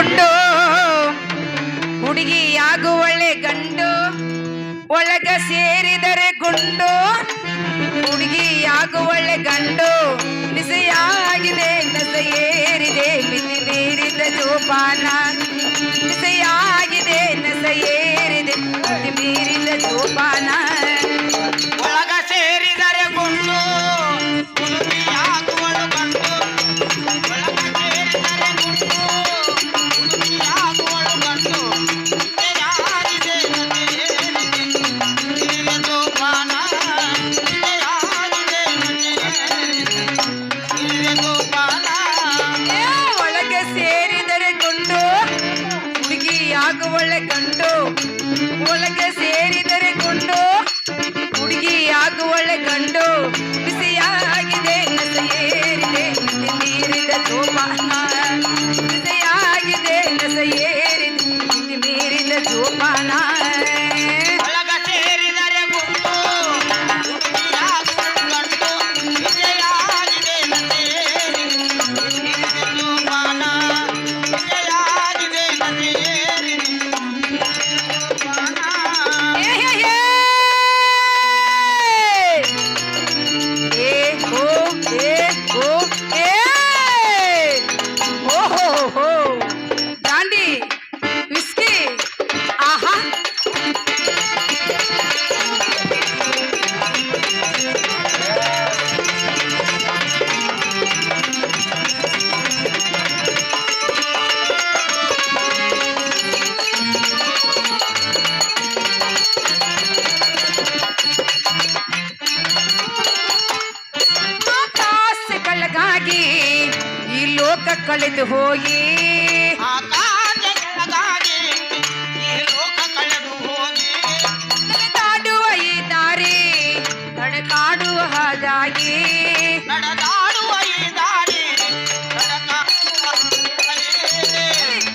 ಗುಂಡು ಹುಡುಗಿಯಾಗು ಒಳ್ಳೆ ಗಂಡು ಒಳಗ ಸೇರಿದರೆ ಗುಂಡು ಹುಡುಗಿಯಾಗು ಒಳ್ಳೆ ಗಂಡು ಬಿಸಿಯಾಗಿದೆ ನಸ ಏರಿದೆ ಮಿತಿ ಮೀರಿದ ಜೋಪಾನ ಬಿಸಿಯಾಗಿದೆ ನಸ ಏರಿದೆ ಮಿತಿ ಮೀರಿದ ಜೋಪಾನ ಒಳಗ ಸೇರಿದರೆ ಗುಂಡು ಹುಡುಗಿಯಾಗುವಳು ಗಂಡು ಒಳಗ ಸೇರಿದರೆ ಗುಂಡು ಹುಡುಗಿಯಾಗುವಳು ಗಂಡು ಯಾರಿದೆ ಜೋಪಾನ ಜೋಪಾನ ಒಳಗೆ ಸೇರಿದರೆ ಗುಂಡು ಹುಡುಗಿಯಾಗುವಳೆ ಗಂಡು ಒಳಗೆ ಸೇರಿದರೆ ಗುಂಡು ಹುಡುಗಿಯಾಗುವಳೆ ಗಂಡು ಬಿಸಿಯಾಗಿದೆ ನಸ ಏರಿದೆ ಮಿತಿ ಮೀರಿದ ಜೋಪಾನ ಬಿಸಿಯಾಗಿದೆ ನಸ ಏರಿದೆ ಮಿತಿ ಮೀರಿದ ಜೋಪಾನ ಒಳಗ ಸೇರಿದರೆ ಗುಂಡು ಹುಡುಗಿಯಾಗುವಳು ಗಂಡು ವಿಜಯಾಗಿದೆ ಜೋಪಾನ ವಿಜಯಾಗಿದೆ ದಾಂಡಿ ವಿಸ್ಕಿ ಆಹಾ ಆಕಾಶಗಳಿಗಾಗಿ ಈ ಲೋಕ ಕಳೆದು ಹೋಗಿ ಆಕಾಶ ಕೆಳಗಾಗಿ ಈ ಲೋಕ ಕಳೆದು ಹೋಗಿ ನಡೆದಾಡುವ ಈ ದಾರಿ ತಡೆಕಾಡುವ ಹಾಗಾಗಿ ನಡೆದಾಡುವ ಈ ದಾರಿ ನಡೆದಾಡುವ ಹಾದಿ.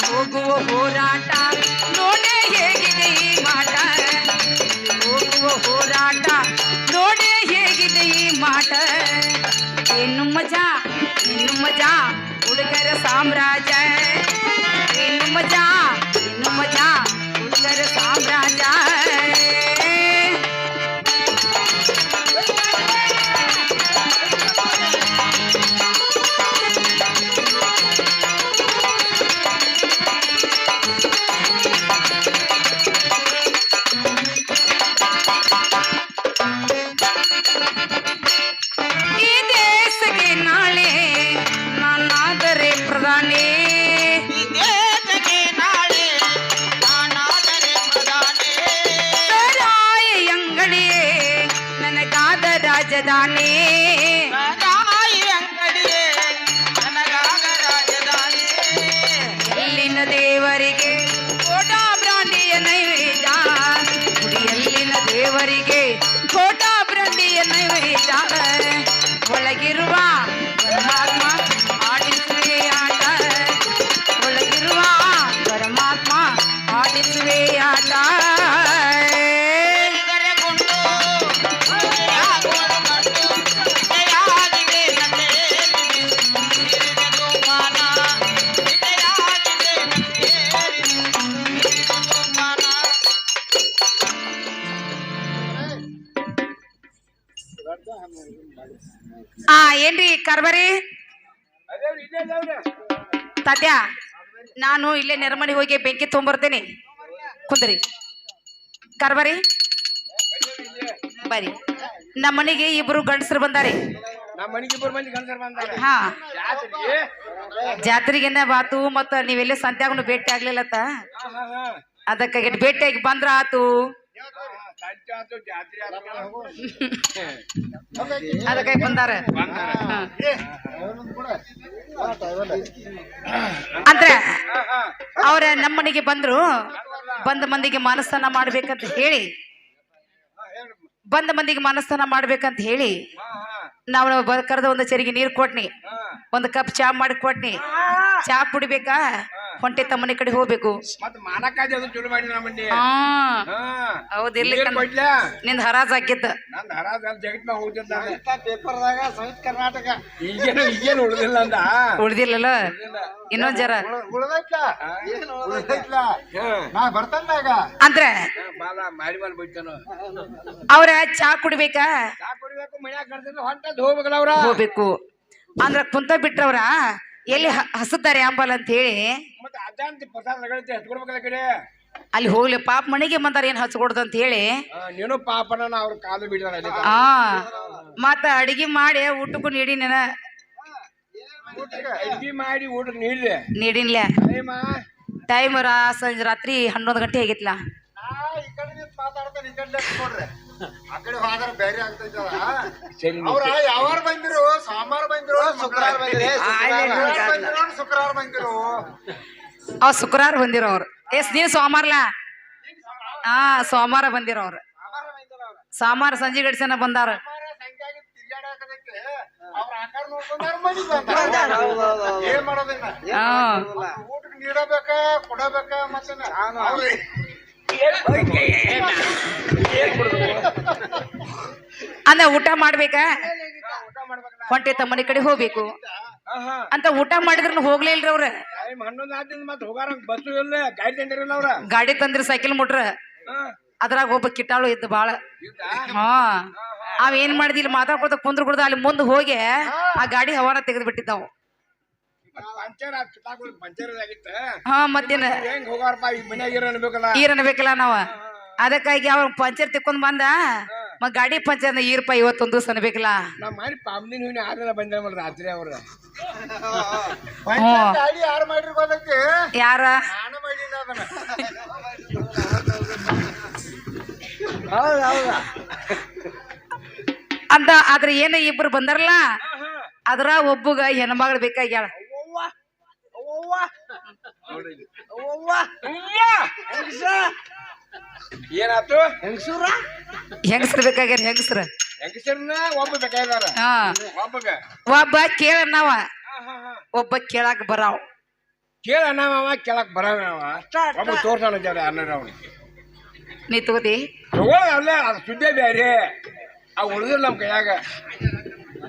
ಹೋಗುವ ಹೋರಾಟ ನೋಡೇ ಹೇಗಿದೆ ಈ ಮಾಟ ಹೋಗುವ ಹೋರಾಟ ನೋಡೇ ಹೇಗಿದೆ ಈ ಮಾಟ ಏನು ಮಜಾ ಹುಡುಗರ ಸಾಮ್ರಾಜ್ಯ ಏನು ಮಜಾ ಹುಡುಗರ ಸಾಮ್ರಾಜ್ಯ ಈ ದೇಶಕ್ಕೆ ನಾಳೆ ನಾನಾದರೆ ಪ್ರಧಾನಿ ಈ ದೇಶಕ್ಕೆ ನಾಳೆ ನಾನಾದರೆ ಪ್ರಧಾನಿ ಸರಾಯಿ ಅಂಗಡಿಯೇ ನನಗಾದ ರಾಜಧಾನಿ ರಾಯಿ ಅಂಗಡಿಯೇ ನನಗಾಗ ರಾಜಧಾನಿ ಎಲ್ಲಿನ ದೇವರಿಗೆ ಕೋಟಾ ಬ್ರಾಂಡಿಯ ನೈವೇದ್ಯ ಗುಡಿಯಲ್ಲಿನ ದೇವರಿಗೆ ಕೋಟಾ ಬ್ರಾಂಡಿಯ ನೈವೇದ್ಯ ಒಳಗಿರುವ ಪರಮಾತ್ಮ ಆಡಿಸುವೆ ಆಟ ಒಳಗಿರುವ ಪರಮಾತ್ಮ ಆಡಿಸುವೆ ಆಟ ಸೇರಿದರೆ ಗುಂಡು ಹುಡುಗಿಯಾಗುವಳು ಗಂಡು ವಿಜಯಾಗಿದೆ ಜೋಪಾನ ವಿಜಯಾಗಿದೆ ಜೋಪಾನ ಏನ್ರಿ ಕರ್ಬರಿ ತಾತ್ಯ ನಾನು ಇಲ್ಲೇ ನೆರಮನೆ ಹೋಗಿ ಬೆಂಕಿ ತೊಗೊಂಬರ್ತೇನೆ ಕುಂದ್ರಿ ಕರ್ಬರಿ ಬರಿ ನಮ್ಮ ಮನೆಗೆ ಇಬ್ರು ಗಂಡಸರು ಬಂದಾರೆ ಹಾ ಜಾತ್ರೆಗೆನ ಬಾತು ಮತ್ತ ನೀವೆಲ್ಲ ಸಂತ್ಯಾಗನು ಭೇಟಿ ಆಗ್ಲಿಲ್ಲತ್ತ ಅದಕ್ಕೆ ಭೇಟಿಯಾಗಿ ಬಂದ್ರ ಆತು ಅದಕ್ಕೆ ಬಂದಾರ ಅಂದ್ರೆ ಅವ್ರ ನಮ್ಮನೆಗೆ ಬಂದ್ರು ಬಂದ ಮಂದಿಗೆ ಮನಸ್ಸನ್ನ ಮಾಡ್ಬೇಕಂತ ಹೇಳಿ ನಾವು ಕರೆದ ಒಂದು ಚರಿಗೆ ನೀರು ಕೊಟ್ನಿ ಒಂದು ಕಪ್ ಚಾ ಮಾಡಿ ಕೊಟ್ನಿ ಚಾ ಕುಡಿಬೇಕಾ ಹೊಂಟೆ ತಮ್ಮನೆ ಕಡೆ ಹೋಗ್ಬೇಕು. ಮತ್ ಮಾನಕ್ಕಾಗಿ ಅದು ಚಲೋ ಮಾಡಿ ನಮ್ಮಲ್ಲಿ ಹಾ ಹೌದಿಲ್ಲ ನಿಂದ ಹರಾಜ್ ಹಾಕಿದ್ದ ನಂದ್ ಹರಾಜ್ ಜಗತ್ ಮ್ಯಾಗ ಹೋಗ್ತಿದ್ದ ಪೇಪರ್ದಾಗ ಸಂಯುಕ್ತ ಕರ್ನಾಟಕ ಈಗೇನು ಉಳ್ದಿಲ್ಲ ಅಂತ ಉಳ್ದಿಲ್ಲಲ್ಲ ಇನ್ನೊಂದ್ ಜರ ನಾ ಬರ್ತಾನಾಗ ಅಂದ್ರೆ ಬಾಲ ಮಾರಿ ಬಾಲ್ ಬೈತಾನು ಅವ್ರ ಚಾ ಕುಡಿಬೇಕಾ ಚಾ ಕುಡಿಬೇಕು ಮನ್ಯಾಗ ಕರ್ತಿದ್ರು ಹೊಂಟದ್ ಹೋಗ್ಬೇಕಲ್ಲ ಅವ್ರ ಹೋಗ್ಬೇಕು ಅಂದ್ರ ಕುಂತ ಬಿಟ್ರವ್ರ ಎಲ್ಲಿ ಹಸುತ್ತಾರೆ ಅಂಬಲ್ ಅಂತ ಹೇಳಿ ಮತ್ತೆ ಅದಂತ ಪ್ರಸಾದ ನಗೈತೆ ಹತ್ಕೊಡ್ಬೇಕಲ್ಲ ಕಡೆ ಅಲ್ಲಿ ಹೋಗ್ಲಿ ಪಾಪ ಮನೆಗೆ ಬಂದಾರ ಏನ್ ಹಚ್ಕೊಡ್ದು ಅಂತ ಹೇಳಿ ನೀನು ಪಾಪನ ಅವ್ರ ಕಾಲು ಬಿಡ್ತಾರ ಹಾ ಮತ್ತ ಅಡಿಗೆ ಮಾಡಿ ಊಟಕ್ಕೂ ನೀಡಿನ ಅಡ್ಗಿ ಮಾಡಿ ಊಟ ನೀಡಿದೆ ನೀಡಿನ್ಲ ಟೈಮ್ ಸಂಜೆ ರಾತ್ರಿ 11 ಗಂಟೆ ಆಗೈತ್ಲ ಈ ಕಡೆ ನಿಂತು ಮಾತಾಡ್ತಾನೆ ಈ ಕಡೆ ನೋಡ್ರಿ ಆ ಕಡೆ ಹೋದ್ರ ಬೇರೆ ಆಗ್ತೈತಲ್ಲ ಸರಿ ಅವ್ರ ಯಾವಾರ ಬಂದಿರು ಸೋಮವಾರ ಬಂದಿರು ಶುಕ್ರವಾರ ಬಂದಿರು ಶುಕ್ರವಾರ ಬಂದಿರು ಅವ್ ಶುಕ್ರವಾರ ಬಂದಿರೋ ಅವ್ರು ನೀನ್ ಸೋಮವಾರಲ್ಲ ಹಾ ಸೋಮವಾರ ಬಂದಿರೋ ಅವ್ರು ಸೋಮವಾರ ಸಂಜೆ ಗಡಿಸನ ಬಂದಾರ ಏನ್ ಮಾಡೋದಿಲ್ಲ ಊಟಕ್ಕೆ ನೀಡಬೇಕ ಕೊಡಬೇಕ ಮತ್ತೆ ಅಂದ ಊಟ ಮಾಡ್ಬೇಕಾ ಹೊಂಟೆ ತಮ್ಮನೆ ಕಡೆ ಹೋಗ್ಬೇಕು ಅಂತ ಊಟ ಮಾಡಿದ್ರು ಹೋಗ್ಲೇ ಇಲ್ರಿ ಅವ್ರ ಮತ್ತೆ ಹೋಗಾರ ಬಸ್ಸು ಇಲ್ಲ ಗಾಡಿ ತಂದಿರಲ್ಲ ಅವ್ರ ಗಾಡಿ ತಂದ್ರಿ ಸೈಕಲ್ ಮುಟ್ರ ಅದ್ರಾಗ ಒಬ್ಬ ಕಿಟ್ಟಾಳು ಇದ್ದು ಬಾಳ ಹಾ ಅವ್ ಏನ್ ಮಾಡಿದಿಲ್ಲ ಮಾತಾಡ್ಕೊತ ಕುಂದ್ರ ಕುಡ್ದ ಅಲ್ಲಿ ಮುಂದ್ ಹೋಗಿ ಆ ಗಾಡಿ ಹವಾನ ತೆಗೆದು ಬಿಟ್ಟಿದ್ದಾವು ಹಾ ಮತ್ತೇನ ಹೆಂಗ್ ಹೋಗಾರಪ್ಪ ಈಗ ಮನ್ಯಾಗ ಅನ್ಬೇಕಲ್ಲ ಈರ್ ಅನ್ಬೇಕಲ್ಲ ನಾವ ಅದಕ್ಕಾಗಿ ಅವ್ರ ಪಂಚರ್ ತಿಕ್ಕೊಂಡ್ ಬಂದ ಮತ್ ಗಾಡಿ ಪಂಚರ್ ಈರ್ಪ ಇವತ್ತೊಂದ್ ದಿವಸ ಅನ್ಬೇಕಲ್ಲ ನಮ್ಮ ಮನೆ ಪಾಮ್ದಿನ ಆರಲ್ಲ ಬಂದ ರಾತ್ರಿ ಅವ್ರ ಗಾಡಿ ಯಾರು ಮಾಡಿರ್ಬೋದಕ್ಕೆ ಯಾರ ನಾನು ಮಾಡಿಲ್ಲ ಅದನ್ನ ಅಂತ ಆದ್ರ ಏನ ಇಬ್ರು ಬಂದಾರಲ್ಲ ಅದ್ರ ಒಬ್ಬಗ ಹೆಣ್ಮಗಳು ಬೇಕಾಗ್ಯಾಳ ಏನಾತು ಹೆಂಗಸ್ರ ಬೇಕಾಗ್ಯಾರ ಹೆಂಗಸ್ರ ಹೆಂಗಸರ್ನ ಒಬ್ಬ ಬೇಕಾಗಿದಾರ ಹಾ ಒಬ್ಬ ಕೇಳ ನಾವ ಒಬ್ಬ ಕೇಳಾಕ ಬರಾವ್ ಕೇಳ ನಾವ ಕೇಳಕ್ ಬರವ ಒಬ್ಬ ತೋರ್ಸೋಣ ಅನ್ನರ ಅವನಿಗೆ ನೀ ತಗೋದಿ ತಗೊಳ್ಳಲ್ಲ ಅದು ಸುದ್ದಿ ಬೇರೆ ಅವ್ ಉಳಿದಿಲ್ಲ ನಮ್ ಕೈಯಾಗ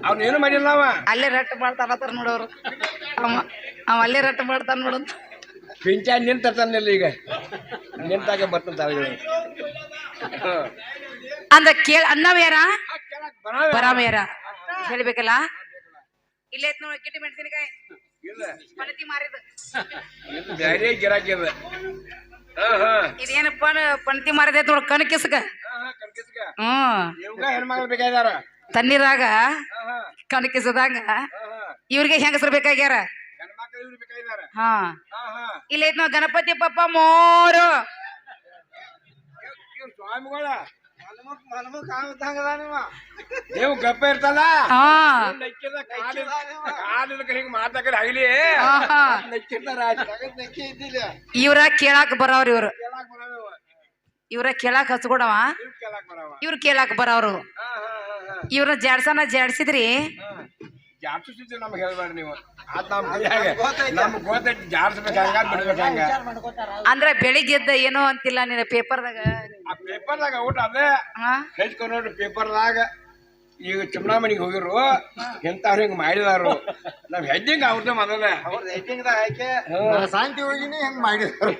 ಅವ್ನೇನು ಮಾಡಿಲ್ಲ ಅವ ಅಲ್ಲೇ ರಟ್ಟು ಮಾಡ್ತಾರ ನೋಡವ್ರು ಅವ ಅಲ್ಲೇ ರಟ್ಟು ಮಾಡ್ತಾನ ನೋಡ ಪಿಂಚ ನಿಂತಿರ್ತಾನಿಲ್ಲ ಈಗ ನಿಂತಾಗ ಬರ್ತಂತ ಅಂದ್ರ ಕೇಳ ಅನ್ನವ ಯಾರ ಬರಾಮ ಯಾರ ಹೇಳ್ಬೇಕಲ್ಲ ಇಲ್ಲೇ ನೋಡಿ ಕಿಟ್ಟಿ ಮೆಣಸಿನಕಾಯಿ ಪಣತಿ ಮಾರಿದ ಬೇರೆ ಗಿರಾಕಿ ಅದ ಇದೇನ ಪಣತಿ ಮಾರಿದ ನೋಡ ಕಣಕಿಸ್ಕ ಹೆಣ್ಮಕ್ಳು ಬೇಕಾಗಿದಾರ ತಣ್ಣೀರಾಗ ಕಣಕಿಸದಂಗ ಇವ್ರಿಗೆ ಹೆಂಗಸರು ಬೇಕಾಗ್ಯಾರ ಹಾ ಇಲ್ಲ ನಾವು ಗಣಪತಿ ಪಪ್ಪ ಮೋರು ಸ್ವಾಮಿಗಳ ನೀವು ಗಪ್ಪ ಇರ್ತಲ್ಲ ಹಿಂಗ್ ಮಾತಾಕ ಆಗ್ಲಿ ಇವ್ರ ಕೇಳಾಕ ಬರವ್ರ ಇವ್ರ ಕೇಳಾಕ ಹಚ್ಕೊಡವ ಇವ್ರ ಕೇಳಾಕ ಬರವ್ರು ಇವ್ರನ್ನ ಜಾಡ್ಸಿದ್ರಿ ಜಾಡ್ಸಿದ್ರಿ ನಮ್ಗೆ ಹೇಳ್ಬೇಡ ನೀವು ಅದ್ ನಮ್ಗೆ ಗೊತ್ತೈತಿ ಜಾಡ್ಸ್ಬೇಕಂಗ ಬಿಡ್ಬೇಕಂಗ ಅಂದ್ರ ಬೆಳಿಗ್ಗೆದ್ದ ಏನೋ ಅಂತಿಲ್ಲ ನಿನ್ನ ಪೇಪರ್ದಾಗ ಆ ಪೇಪರ್ದಾಗ ಊಟ ಅದೇ ಹೇಳ್ಕೊಂಡ್ ನೋಡ್ರಿ ಪೇಪರ್ದಾಗ ಈಗ ಚುನಾವಣೆಗೆ ಹೋಗಿರು ಎಂತವ್ರು ಹಿಂಗ್ ಮಾಡಿದಾರು ನಾವ್ ಹೆಡ್ಡಿಂಗ್ ಅವ್ರದ್ದು ಮೊದಲ ಶಾಂತಿ ಹೋಗಿನಿ ಹೆಂಗ್ ಮಾಡಿದಾರು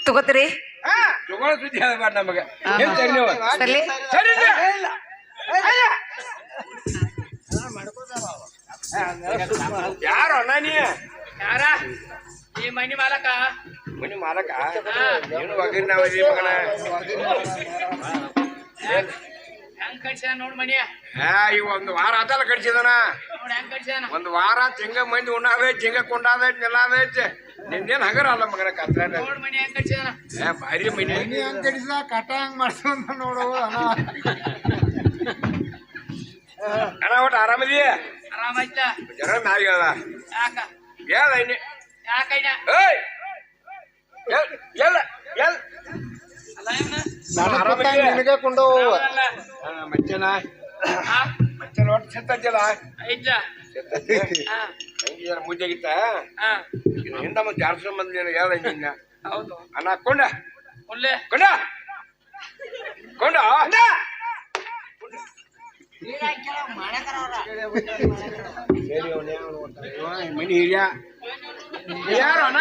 ತಗೋತೀರಿ ತಗೊಳ್ಳೋ ಸುದ್ದಿ ಹೇಳ್ಬೇಡ ನಮಗ ಹೇಳ್ತೇವೆ ನೀವು ಸರಿ ಯಾರು ಅಣ್ಣ ನೀ ಯಾರ ಈ ಮನಿ ಮಾಲಕ ಮನಿ ಮಾಲಕ ಏನು ಒಗ್ಗರಿ ನಾವ್ ಮಗನ ಹೆಂಗ್ ಕಟ್ಸ ನೋಡ್ ಮನಿ ಈಗ ಒಂದು ವಾರ ಆತಲ್ಲ ಕಟ್ಸಿದಾನ ನೋಡ್ ಹೆಂಗ್ ಕಟ್ಸ ಒಂದು ವಾರ ತಿಂಗ ಮಂದಿ ಉಣ್ಣಾದೈತಿ ಜಿಂಗ ಕೊಂಡಾದೈತಿ ನೆಲಾದೈತಿ ನಿಂದೇನ್ ಹಗರ ಅಲ್ಲ ಮಗನ ಕತ್ರ ನೋಡ್ ಮನಿ ಹೆಂಗ್ ಕಟ್ಸ ಭಾರಿ ಮನಿ ಹೆಂಗ್ ಕಟ್ಸ ಕಟ ಹೆಂಗ್ ಮಾಡ್ಸಂತ ನೋಡು ಅಣ್ಣ ಒಟ್ಟು ಆರಾಮದಿ ಆರಾಮ ಆಯ್ತ ಜರ ಮ್ಯಾಗ ಹೇಳ ಯಾಕ ಹೇಳ ಇನ್ನಿ ಯಾಕೈನ ಏಯ್ ಎಲ್ಲ ಎಲ್ಲ ನಿನಗೆ ಕೊಂಡು ಮಚ್ಚನ ಮಚ್ಚನ ಒಟ್ಟು ಸಿತ್ತಲ್ಲ ಐತ ಮುದ್ದೆಗಿತ್ತ ಹಿಂದ ಮತ್ತೆ ಜಾರ್ಸ್ಕೊಂಡ್ ಬಂದ್ಲೇನು ಯಾವ್ದ ನಿನ್ನ ಹೌದು ಅಣ್ಣ ಕೊಂಡ ಒಳ್ಳೆ ಕೊಂಡ ಕೊಂಡ ಮನಿ ಹಿರಿಯ ಯಾರು ಅಣ್ಣ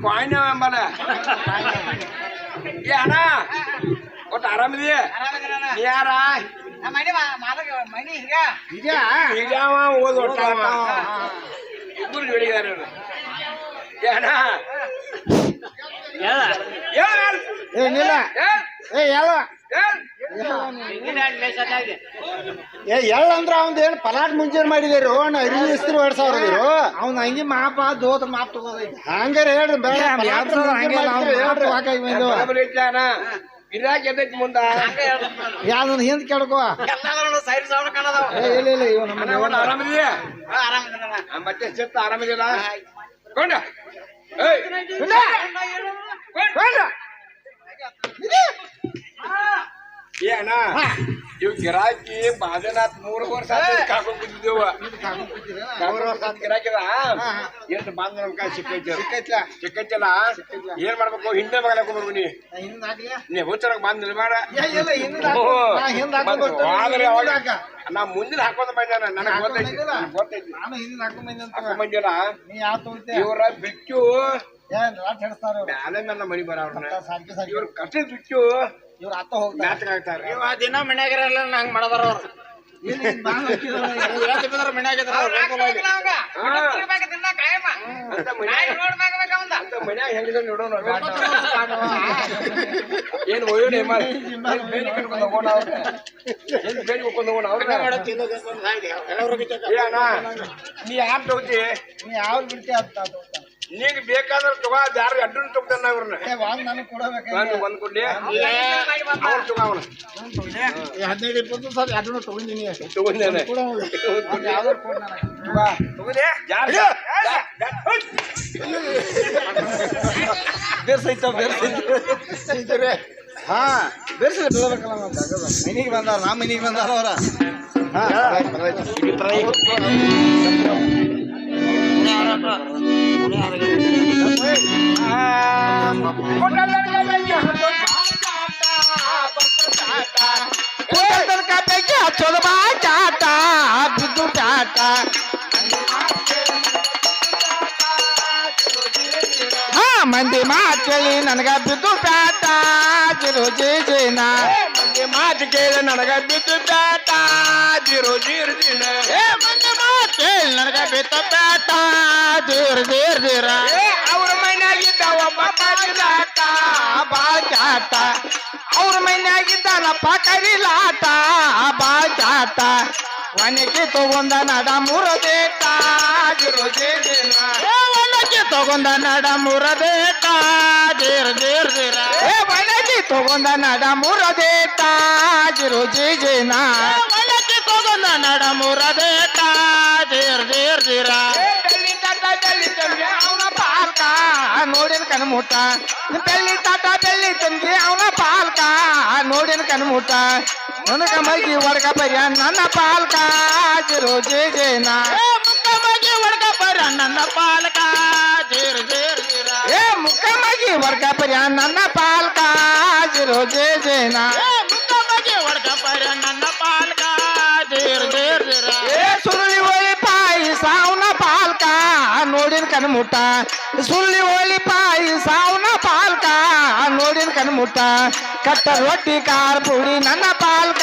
ಕಾಯಿನ ಎಂಬಲ್ಲ ಏ ಅಣ್ಣ ಒಟ್ಟು ಆರಾಮಿದೆಯಾ ನೀ ಯಾರ ಹಿರಿಯವ ಓದ್ ಒಟ್ಟವ ಇಬ್ಬರು ಜೋಡಿದಾರ ಏ ಅಣ್ಣ ಏನಿಲ್ಲ ಏ ಎಲ್ಲ ಏ ಎಳ್ಳ ಅಂದ್ರ ಅವಂದ ಏನ್ ಪಲಾಟ್ ಮುಂಚೆನ್ ಮಾಡಿದೇರು ಅಣ್ಣ ಅರಿವಿ ಇಸ್ತ್ರಿ ಹೊಡ್ಸಾವ್ರು ಅವ್ನ ಹಂಗಿ ಮಾಪ ದೋತ್ರ ಮಾಪ್ ತಗೋದೈತಿ ಹಂಗಾರ ಹೇಳ್ರಿ ಬೇಡ ಇರಾಕ್ ಎದ್ದೈತಿ ಮುಂದ ಯಾವ್ದೊಂದು ಹಿಂದ್ ಕೇಳ್ಕೋ ಇಲ್ಲ ಇಲ್ಲ ಇವ ನಮ್ಮ ಆರಾಮಿದೆಯಾ ಮತ್ತೆ ಚೆತ್ತ ಆರಾಮಿದೆಯಲ್ಲ ಕೊಂಡ ಏ ಅಣ್ಣ ಇವ್ ಗಿರಾಕಿ ಬಾಜನಾಥ್ 3 ವರ್ಷ ಕಾಕೊಂಡ್ ಕೂತಿದ್ದೇವ 3 ವರ್ಷ ಗಿರಾಕಿದ ಎಷ್ಟು ಬಾಂಧ ನಮ್ಕ ಸಿಕ್ಕೈತಿಲ್ಲ ಏನ್ ಮಾಡ್ಬೇಕು ಹಿಂದೆ ಮಗಲ ಹಾಕೊಂಡ್ಬರ್ಬು ನೀ ಹುಚ್ಚರಕ್ ಬಾಂಧ ನಿರ್ಮಾಣ ನಾ ಮುಂದಿನ ಹಾಕೋದ್ ಬಂದ ನನಗ್ ಗೊತ್ತೈತಿ ಹಾಕೊಂಡ್ ಬಂದಿಲ್ಲ ಇವ್ರ ಬಿಟ್ಟು ಬ್ಯಾಲೆ ನನ್ನ ಮನಿ ಬರವ್ರನ್ನ ಇವ್ರ ಕಷ್ಟ ಬಿಟ್ಟು ಇವ್ರ ಅತ್ತ ಹೋಗ್ತಾರೆ ಆಗ್ತಾರೆ ದಿನ ಮನ್ಯಾಗಿರಲ್ಲ ಹಂಗ ಮಾಡದಾರ ಅವ್ರು ಮನ್ಯಾಗ ಹೆಂಗ ನೋಡೋಣ ಏನ್ ಒಯ್ಯೋಣ ಬೇಲಿ ಕಟ್ಕೊಂಡು ಹೋಗೋಣ ಅವ್ರನ್ನ ಏನ್ ಬೇಲಿ ಹೋಗ್ಕೊಂಡು ಹೋಗೋಣ ಅವ್ರನ್ನ ನೀ ಯಾರು ತಗೋತಿ ನೀ ಯಾವ್ದು ಬಿಡ್ತಿ ಅಂತ ನೀಗ್ ಬೇಕಾದ್ರೆ ತಗೋ ಯಾರು ಅಡ್ಡನ್ ತಗೋತಾನ ಇವ್ರನ್ನ ನನಗೆ ಕೊಡಬೇಕು ಒಂದ್ ಕೊಡ್ಲಿ ಅವ್ರು ತಗೋ ಅವನ 15-20 ಸಲ ಅದನ್ನು ತಗೊಂಡಿನಿ ತಗೊಂಡೇನೆ ಯಾವ್ದಾರು ಕೊಡ್ ತಗೋದೆ ಬೇರ್ಸೈತೆ ಹಾ ಬೇರ್ಸಲಿ ಬಿಡಬೇಕಲ್ಲ ಮನೆಗೆ ಬಂದಾರ ನಮ್ಮ ಮನೆಗೆ ಬಂದಾರ ಅವ್ರ ಬಿದ್ದು ಚಾಟ ಮಂದಿ ಮಾತು ಕೇಳಿ ನನಗ ಬಿದ್ದು ಪ್ಯಾಟ ಜಿರು ಜೇನ ಮಂದಿ ಮಾತು ಕೇಳಿ ನನಗ ಬಿದ್ದು ಪ್ಯಾಟ ಜಿರು ಜೀರ್ ದಿನ ಮಂದಿ ಮಾತು ಕೇಳಿ ನನಗ ಬಿದ್ದು ಪ್ಯಾಟ ಜೀರ್ ಅವ್ರ ಮೈನಾಗಿದ್ದ ಒಬ್ಬ ಕರಿಲಾಟ ಬಾಜಾಟ ಅವ್ರ ಮೈನಾಗಿದ್ದಾನಪ್ಪ ಕರಿಲಾಟ ಬಾಜಾಟ ಒನಕ್ಕೆ ತಗೊಂಡ ನಡ ಮುರದೇಟ ಜಿರು ಜೇನ ಒನಕ್ಕೆ ತಗೊಂಡ ನಡ ಮುರದೇಟ ಜೀರ್ ಒನಕ್ಕೆ ತಗೊಂಡ ನಡ ಮುರದೇಟ ಜಿರು ಜೇನ ಒನಕ್ಕೆ ತಗೊಂಡ ನಡ ಮುರದೇಟ ಜೀರ್ ಅವನ ಪಾಲ್ಕ ನೋಡಿನ ಕಣ್ಮುಟ್ಟ ಬೆಳ್ಳಿ ತಾಟ ಬೆಳ್ಳಿ ತಂಗಿ ಅವನ ಪಾಲ್ಕ ನೋಡಿನ ಕಣ್ಮುಟ್ಟ ನನಗ ಮಗಿ ಒಡಕ ಬರ್ಯ ನನ್ನ ಪಾಲ್ಕ ಜಿರು ಜೇನ ಮುಕ್ಕ ಮಗಿ ಒಡಕ ಬರ್ಯ ನನ್ನ ಪಾಲ್ಕ ಜೀರ್ ಏ ಮುಕ್ಕ ಮಗಿ ಒಡಕ ಬರ್ಯ ನನ್ನ ಪಾಲ್ಕ ಜಿರು ಜೇನ ಮುಕ್ಕ ಮಗಿ ಒಡಕ ಬರ್ಯ ನನ್ನ ಪಾಲ್ಕ ಜೀರ್ ಏ ಸುರುಳಿ ಹೋಳಿ ಪಾಯಿಸ ಅವನ ಪಾಲ್ಕ ನೋಡಿನ ಕಣ್ಮುಟ್ಟ ಸುಳ್ಳಿ ಹೋಳಿ ಪಾಯಿಸ ಅವನ ಪಾಲ್ಕ ನೋಡಿನ ಕಣ್ಮುಟ್ಟ ಕಟ್ಟ ರೊಟ್ಟಿ ಖಾರ ಪುಡಿ ನನ್ನ ಪಾಲ್ಕ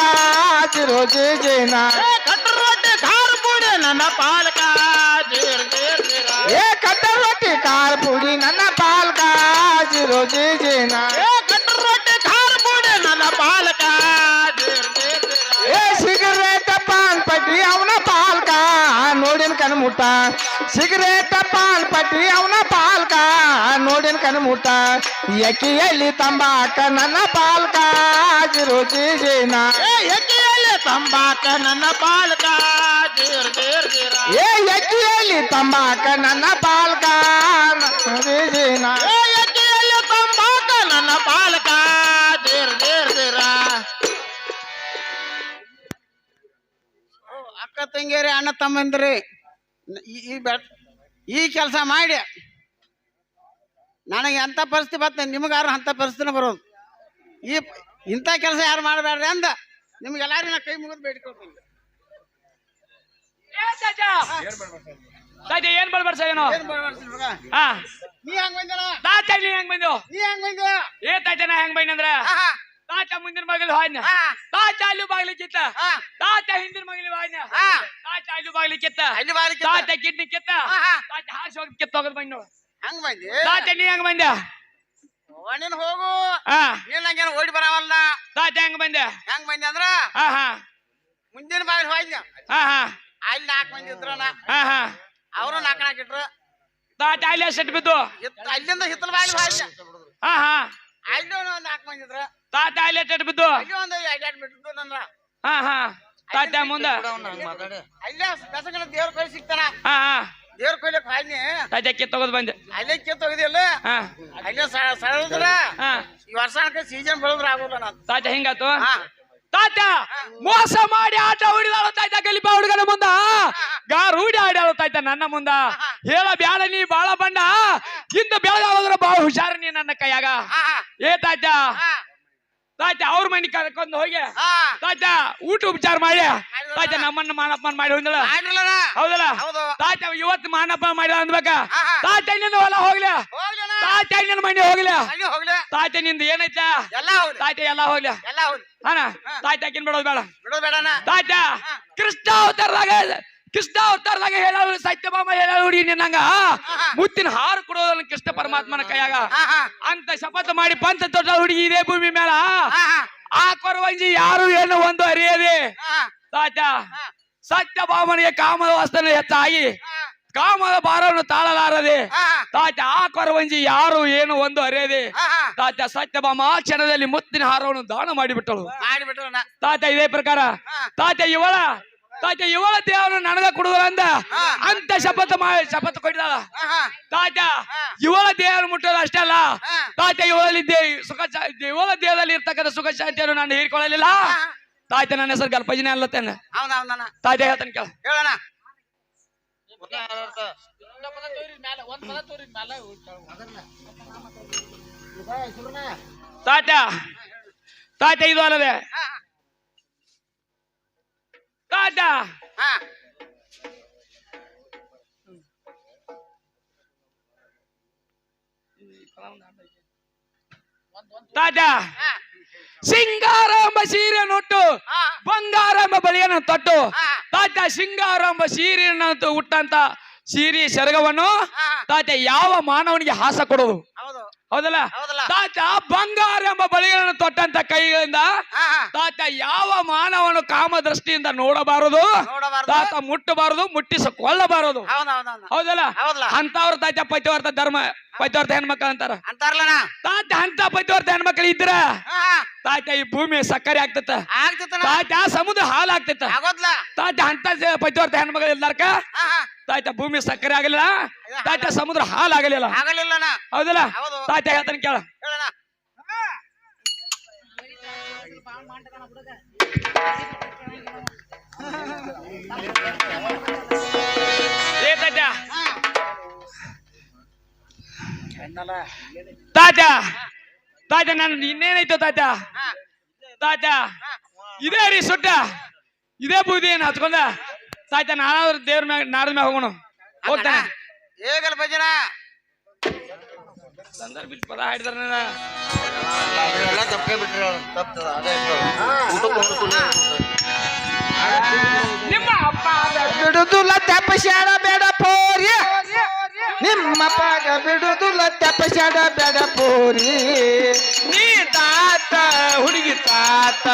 ಜಿರು ಜೇನ ಕಟ್ಟ ರೊಟ್ಟಿ ಖಾರ ಪುಡಿ ನನ್ನ ಪಾಲ್ಕ ಜೀರ್ ಏ ಕಟ್ಟ ರೊಟ್ಟಿ ಖಾರ ಪುಡಿ ನನ್ನ ಪಾಲ್ಕ ಜಿರು ಜೇನ ಕಟ್ಟ ರೊಟ್ಟಿ ಖಾರ ಪುಡಿ ನನ್ನ ಪಾಲ್ಕ ಏ ಸಿಗರೇಟ್ ಪಾನ್ ಪಟ್ಟಿ ಅವನ ಪಾಲ್ಕ ನೋಡಿನ ಕಣ್ಮುಟ್ಟ ಸಿಗರೇಟ್ ಪಾನ್ ಪಟ್ಟಿ ಅವನ ಪಾಲ್ಕ ನೋಡಿನ ಕಣ್ಮುಟ್ಟ ಎಕ್ಕಿಯಲ್ಲಿ ತಂಬಾಕ ನನ್ನ ಪಾಲ್ಕ ಜಿರು ಜೇನ ಎಕ್ಕಿಯಲ್ಲಿ ತಂಬಾಕ ನನ್ನ ಪಾಲ್ಕ ಜೀರ್ ಏ ಎಕ್ಕಿಯಲ್ಲಿ ತಂಬಾಕ ನನ್ನ ಪಾಲ್ಕ ಜೇನ ಎಕ್ಕಿಯಲ್ಲಿ ತಂಬಾಕ ನನ್ನ ಪಾಲ್ಕ ಜೀರ್ ಅಕ್ಕ ತಂಗಿ ತಂಗಿಯರಿ ಅಣ್ಣ ತಮ್ಮಂದ್ರಿ ಈ ಕೆಲಸ ಮಾಡಿ ನನಗೆ ಎಂಥ ಪರಿಸ್ಥಿತಿ ಬರ್ತದೆ ನಿಮಗಾರು ಅಂಥ ಪರಿಸ್ಥಿತಿನ ಬರೋದು ಇಂಥ ಕೆಲಸ ಯಾರು ಮಾಡಬೇಡ್ರಿ ಅಂದ ನಿಮ್ಗೆಲ್ಲಾರು ನಾ ಕೈ ಮುಗಿದು ಬೇಡ್ಕೊಳ್ತೀನಿ ಏನ್ ಮಾಡ್ಬಾರ್ದ ಏನೋ ಏನ್ ಮಾಡ್ತೀನಿ ಮಗ ಹಾ ನೀ ಹೆಂಗ್ ಬಂದನ ತಾತ ನೀ ಹೆಂಗ್ ಬಂದು ನೀ ಹೆಂಗ್ ಬಂದ ಏ ತಾತ ನಾ ಹೆಂಗ್ ಬಂದ ಅಂದ್ರ ತಾತ ಮುಂದಿನ ಮಗಲು ಹಾಯ್ನ ತಾತ ಅಲ್ಲಿ ಬಾಗ್ಲಿಕ್ಕಿತ್ತ ತಾತ ಹಿಂದಿನ ಮಗಲಿ ಹಾಯ್ನ ತಾತ ಅಲ್ಲಿ ಬಾಗ್ಲಿಕ್ಕಿತ್ತ ಅಲ್ಲಿ ಬಾರಿ ತಾತ ಕಿಡ್ನಿ ಕಿತ್ತ ತಾತ ಹಾರ್ಸಿ ಹೋಗಿ ಕಿತ್ತ ಹೋಗದ್ ಬಂದು ಹಂಗ್ ಬಂದಿ ತಾತ ನೀ ಹೆಂಗ್ ಬಂದ ನೀನ್ ಹೋಗು ಹಾ ನೀನ್ ಹಂಗೇನು ಓಡಿ ಬರವಲ್ಲ ತಾತ ಹೆಂಗ್ ಬಂದ ಹೆಂಗ್ ಬಂದಿ ಅಂದ್ರ ಹಾ ಹಾ ಮುಂದಿನ ಬಾಗಿಲು ಹೋಯ್ನ ಹಾ ಹಾ ಅಲ್ಲಿ 4 ಮಂದಿ ಇದ್ರನ ಹಾ ಹಾ ಅವರು 4 ಇಟ್ರು ತಾತ ಅಲ್ಲಿ ಸೆಟ್ ಬಿದ್ದು ಅಲ್ಲಿಂದ ಹಿತ್ತಲ ಬಾಗಿಲು ಹೋಯ್ನ ಹಾ ಹಾ ಅಲ್ಲಿ 4 ಮಂದಿ ಇದ್ರ ತಾತ ಅಲ್ಲಿ ಸೆಟ್ ಬಿದ್ದು ಅಲ್ಲಿ ಒಂದು 2 ಬಿಟ್ಟು ನನ್ನ ಹಾ ಹಾ ತಾತ ಮುಂದ ಅಲ್ಲೇ ಬೆಸಗನ ದೇವ್ರ ಕೈ ಸಿಗ್ತಾನ ಹಾ ಹಾ ದೇವ್ರ ಕೊಯ್ಲಕ್ ಹಾಯ್ನಿ ತಾತ ಕಿತ್ತ ಹೋಗದ್ ಬಂದೆ ಅಲ್ಲೇ ಕಿತ್ತು ಹೋಗಿದಿಲ್ಲ ಹಾ ಅಲ್ಲೇ ಸಳದ್ರ ಹಾ ಈ ವರ್ಷ ಸೀಸನ್ ಬೆಳೆದ್ರ ಆಗೋಲ್ಲ ನಾನು ತಾತ ಹಿಂಗಾತು ಹಾ ತಾತ ಮೋಸ ಮಾಡಿ ಆಟ ಹೊಡಿದಾಳು ತಾಯ್ತ ಗಲಿಪ ಹುಡುಗನ ಮುಂದ ರೂಢಿ ಆಡ್ಯಾಳು ತಾಯ್ತ ನನ್ನ ಮುಂದ ಹೇಳ ಬ್ಯಾಡ ನೀ ಬಾಳ ಬಂಡ ಇಂದ ಬೆಳಗಾವದ್ರ ಬಾಳ ಹುಷಾರ ನೀ ನನ್ನ ಕೈಯಾಗ ಏ ತಾಯ್ತ ತಾಯ್ತ ಅವ್ರ ಮನಿ ಕರ್ಕೊಂಡ್ ಹೋಗಿ ತಾಯ್ತ ಊಟ ಉಪಚಾರ ಮಾಡಿ ತಾಯ್ತ ನಮ್ಮನ್ನ ಮಾನಪ್ಪನ್ ಮಾಡಿ ಹೋಗಿಲ್ಲ ಹೌದಲ್ಲ ತಾಯ್ತ ಇವತ್ತು ಮಾನಪ್ಪ ಮಾಡಿ ಅನ್ಬೇಕ ತಾಯ್ತ ನಿನ್ನ ಹೊಲ ಹೋಗ್ಲಿ ತಾಯ್ತ ನಿನ್ನ ಮನೆ ಹೋಗ್ಲಿ ತಾಯ್ತ ನಿಂದ ಏನೈತ ತಾಯ್ತ ಎಲ್ಲಾ ಹೋಗ್ಲಿ ಹಾನ ತಾಯ್ತ ಹಾಕಿನ್ ಬಿಡೋದು ಬೇಡ ತಾಯ್ತ ಕೃಷ್ಣ ಅವತಾರದಾಗ ಹೇಳೋರು ಸತ್ಯಭಾಮ ಹೇಳೋ ಹುಡಿ ನಿನ್ನಂಗ ಮುತ್ತಿನ ಹಾರು ಕೊಡೋದನ್ನ ಕೃಷ್ಣ ಪರಮಾತ್ಮನ ಕೈಯಾಗ ಅಂತ ಶಪಥ ಮಾಡಿ ಪಂಚ ದೊಡ್ಡ ಹುಡುಗಿ ಇದೇ ಭೂಮಿ ಮೇಲ ಆ ಕೊರವಂಜಿ ಯಾರು ಏನು ಒಂದು ಅರಿಯದೆ ತಾತ ಸತ್ಯಭಾಮನಿಗೆ ಕಾಮದ ವಾಸ್ತನ ಹೆಚ್ಚಾಗಿ ಕಾಮದ ಭಾರವನ್ನು ತಾಳಲಾರದೆ ತಾತ ಆ ಕೊರವಂಜಿ ಯಾರು ಏನು ಒಂದು ಅರಿಯದೆ ತಾತ ಸತ್ಯಭಾಮ ಆ ಕ್ಷಣದಲ್ಲಿ ಮುತ್ತಿನ ಹಾರವನ್ನು ದಾನ ಮಾಡಿಬಿಟ್ಟಳು ತಾತ ಇದೇ ಪ್ರಕಾರ ತಾತ ಇವಳ ದೇವನು ನನಗ ಕೊಡುವುದಂದ ಅಂತ ಶಪಥ ಕೊಟ್ಟಿದ್ದಾಳ ತಾತ ಇವಳ ದೇವರು ಮುಟ್ಟೋದು ಅಷ್ಟೇ ಅಲ್ಲ ತಾತ ಇವಳಲ್ಲಿ ಇವಳ ದೇಹದಲ್ಲಿ ಇರ್ತಕ್ಕಂಥ ಸುಖ ಶಾಂತಿಯನ್ನು ನಾನು ಹೀರಿಕೊಳ್ಳಲಿಲ್ಲ ತಾತ ನನ್ನ ಹೆಸರು ಗಲ್ಪಜಿನೇ ಅಲ್ಲತ್ತೇನೆ ತಾತ ಹೇಳ್ತಾನೆ ಕೇಳ ಹೇಳಣ ತಾತ ಇದು ಅಲ್ಲದೆ ತಾತ ತಾತ ಸಿಂಗಾರ ಎಂಬ ಸೀರೆ ನೊಟ್ಟು ಬಂಗಾರ ಎಂಬ ಬಳಿಯನ್ನು ತೊಟ್ಟು ತಾತ ಸಿಂಗಾರ ಎಂಬ ಸೀರೆಯನ್ನು ಹುಟ್ಟಂತ ಸೀರೆ ಸೆರಗವನ್ನು ತಾತ ಯಾವ ಮಾನವನಿಗೆ ಹಾಸ ಕೊಡೋದು ಹೌದಲ್ಲ ತಾತ ಬಂಗಾರ ಎಂಬ ಬಳಿಗಳನ್ನು ತೊಟ್ಟಂತ ಕೈಗಳಿಂದ ತಾತ ಯಾವ ಮಾನವನು ಕಾಮ ದೃಷ್ಟಿಯಿಂದ ನೋಡಬಾರದು ತಾತ ಮುಟ್ಟಬಾರದು ಮುಟ್ಟಿಸಿಕೊಳ್ಳಬಾರದು ಹೌದಲ್ಲ ಅಂತವ್ರ ತಾತ ಪತಿವರ್ತ ಹೆಣ್ಮಕ್ಳು ಅಂತಾರಲ್ಲ ತಾತ ಅಂತ ಪತಿವರ್ತ ಹೆಣ್ಮಕ್ಳು ಇದ್ರ ತಾತ ಈ ಭೂಮಿ ಸಕ್ಕರೆ ಆಗ್ತತ ತಾತ ಸಮುದ್ರ ಹಾಲು ಆಗ್ತೈತ ತಾತ ಅಂತ ಪತಿವರ್ತ ಹೆಣ್ಮಕ್ಳು ಇಲ್ದಾರ್ಕ ತಾತ ಭೂಮಿ ಸಕ್ಕರೆ ಆಗಲಿಲ್ಲ ತಾತ ಸಮುದ್ರ ಹಾಲು ಆಗಲಿಲ್ಲ ಹೌದಲ್ಲ ತಾತ ಹೇಳ್ತಾನೆ ಕೇಳ ಏ ತಾತ ತಾತ ತಾತ ನಾನು ಇನ್ನೇನಾಯ್ತು ತಾತ ತಾತ ಇದೇ ರೀ ಸುಟ್ಟ ಇದೇ ಬೂದಿ ಏನು ಹಚ್ಕೊಂಡ ತಾತ ನಾನಾದ್ರೂ ದೇವ್ರ ಮ್ಯಾಗ ನಾರದ ಮ್ಯಾಗ ಹೋಗೋಣ ಹೋಗ್ತಾನೆ ಹೇಗಲ್ ಭಜನ ಸಂದರ್ಭ ಪದ ಹಾಡಿದಾರ ನಿಮ್ಮ ಅಪ್ಪ ಬಿಡುದುಲ ತಪಸ್ಯಾಡ ಬೇಡ ಪೋರಿ ನಿಮ್ಮ ಪಾಗ ಬಿಡುದುಲ ತಪಸ್ಯಾಡ ಬೇಡ ಪೋರಿ ನೀ ತಾತ ಹುಡುಗಿ ತಾತ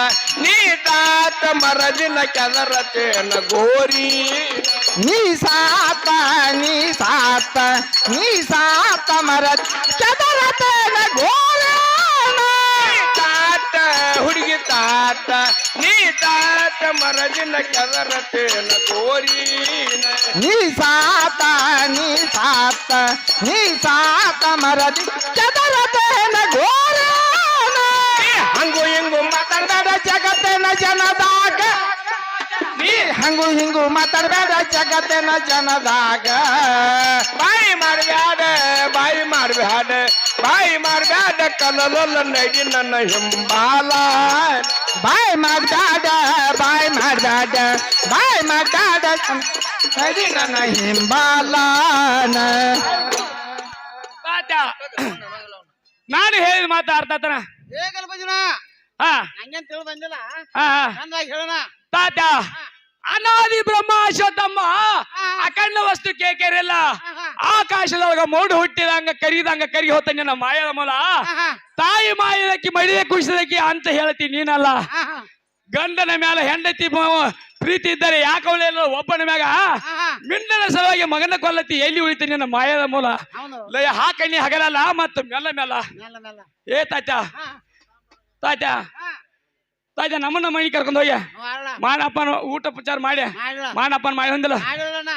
ನೀ ತಾತ ಮರದಿನ ಕೆದರತೇನ ಗೋರಿ ನೀ ಸಾತ ಮರದ ಕೆದರತೇನ ಗೋರಿ ತಾತ ಹುಡುಗಿ ತಾತ ನೀ ತಾತ ಮರದಿನ ಕೆದರತೇನ ಗೋರಿ ನೀ ಸಾತ ಮರದಿ ಕೆದರತೇನ ಗೋರಿ ಹಂಗು ಹಿಂಗು ಮಾತಾಡಬೇಡ ಜಗತ್ತಿನ ಜನದಾಗ ನೀ ಹಂಗು ಹಿಂಗು ಮಾತಾಡ್ಬೇಡ ಜಗತ್ತಿನ ಜನದಾಗ ಬಾಯಿ ಮಾಡ್ಬ್ಯಾಡ ಬಾಯಿ ಮಾಡ್ಬ್ಯಾಡ ಬಾಯಿ ಮಾಡ್ಬ್ಯಾಡ ಕಲಲೊಲ್ಲ ನಡಿ ನನ್ನ ಹಿಂಬಾಲ ಬಾಯ್ ಮಾಡ್ದಾಡ ಬಾಯ್ ಮಾಡ್ದಾಡ ಬಾಯ್ ಮಾಡ್ದಾಡ ನಡಿ ನನ್ನ ಹಿಂಬಾಲನ ತಾತ ನಾನು ಹೇಳಿದ ಮಾತು ಅರ್ಥ ಆತನ ಹೇಗಲ್ಲ ಬಜನ ಹಾ ಹಂಗೇನ್ ತಿಳಿ ಬಂದಿಲ್ಲ ಹಾ ಹಾ. ಚಂದಾಗಿ ಹೇಳೋಣ ತಾತ ಅನಾದಿ ಬ್ರಹ್ಮ ಅಶ್ವತ್ಥಮ್ಮ ಅಖಂಡ ವಸ್ತು ಕೇಕೆರೆಲ್ಲ ಆಕಾಶದೊಳಗ ಮೋಡು ಹುಟ್ಟಿದಂಗ ಕರಿದಂಗ ಕರಿ ಹೋತ ನಿನ್ನ ಮಾಯದ ಮೂಲ ತಾಯಿ ಮಾಯದಕ್ಕೆ ಮಡಿಯ ಕುಸಿದಕ್ಕೆ ಅಂತ ಹೇಳ್ತೀನಿ ನೀನಲ್ಲ ಗಂಡನ ಮ್ಯಾಲ ಹೆಂಡತಿ ಪ್ರೀತಿ ಇದ್ದರೆ ಯಾಕವಳೆಲ್ಲ ಒಬ್ಬನ ಮ್ಯಾಗ ಮಿಂಡನ ಸಲುವಾಗಿ ಮಗನ ಕೊಲ್ಲತಿ ಎಲ್ಲಿ ಉಳಿತೀನಿ ನಿನ್ನ ಮಾಯದ ಮೂಲ ಅವನು ಲಯ ಹಾಕಣ್ಣಿ ಹಗಲಲ್ಲ ಮತ್ತು ಮೆಲ್ಲ ಮೆಲ್ಲ ಮೆಲ್ಲ ಮೆಲ್ಲ ಏ ತಾತ ತಾತ ತಾತ ನಮ್ಮನ್ನ ಮನೆ ಕರ್ಕೊಂಡು ಹೋಗ್ಯ ಮಾಡಲ್ಲ ಮಾನಪ್ಪನ ಊಟ ಉಪಚಾರ ಮಾಡಿ ಮಾಡಲ್ಲ ಮಾನಪ್ಪನ ಮಾಡಿ ಹೊಂದಿಲ್ಲ ಮಾಡಲ್ಲಣ್ಣ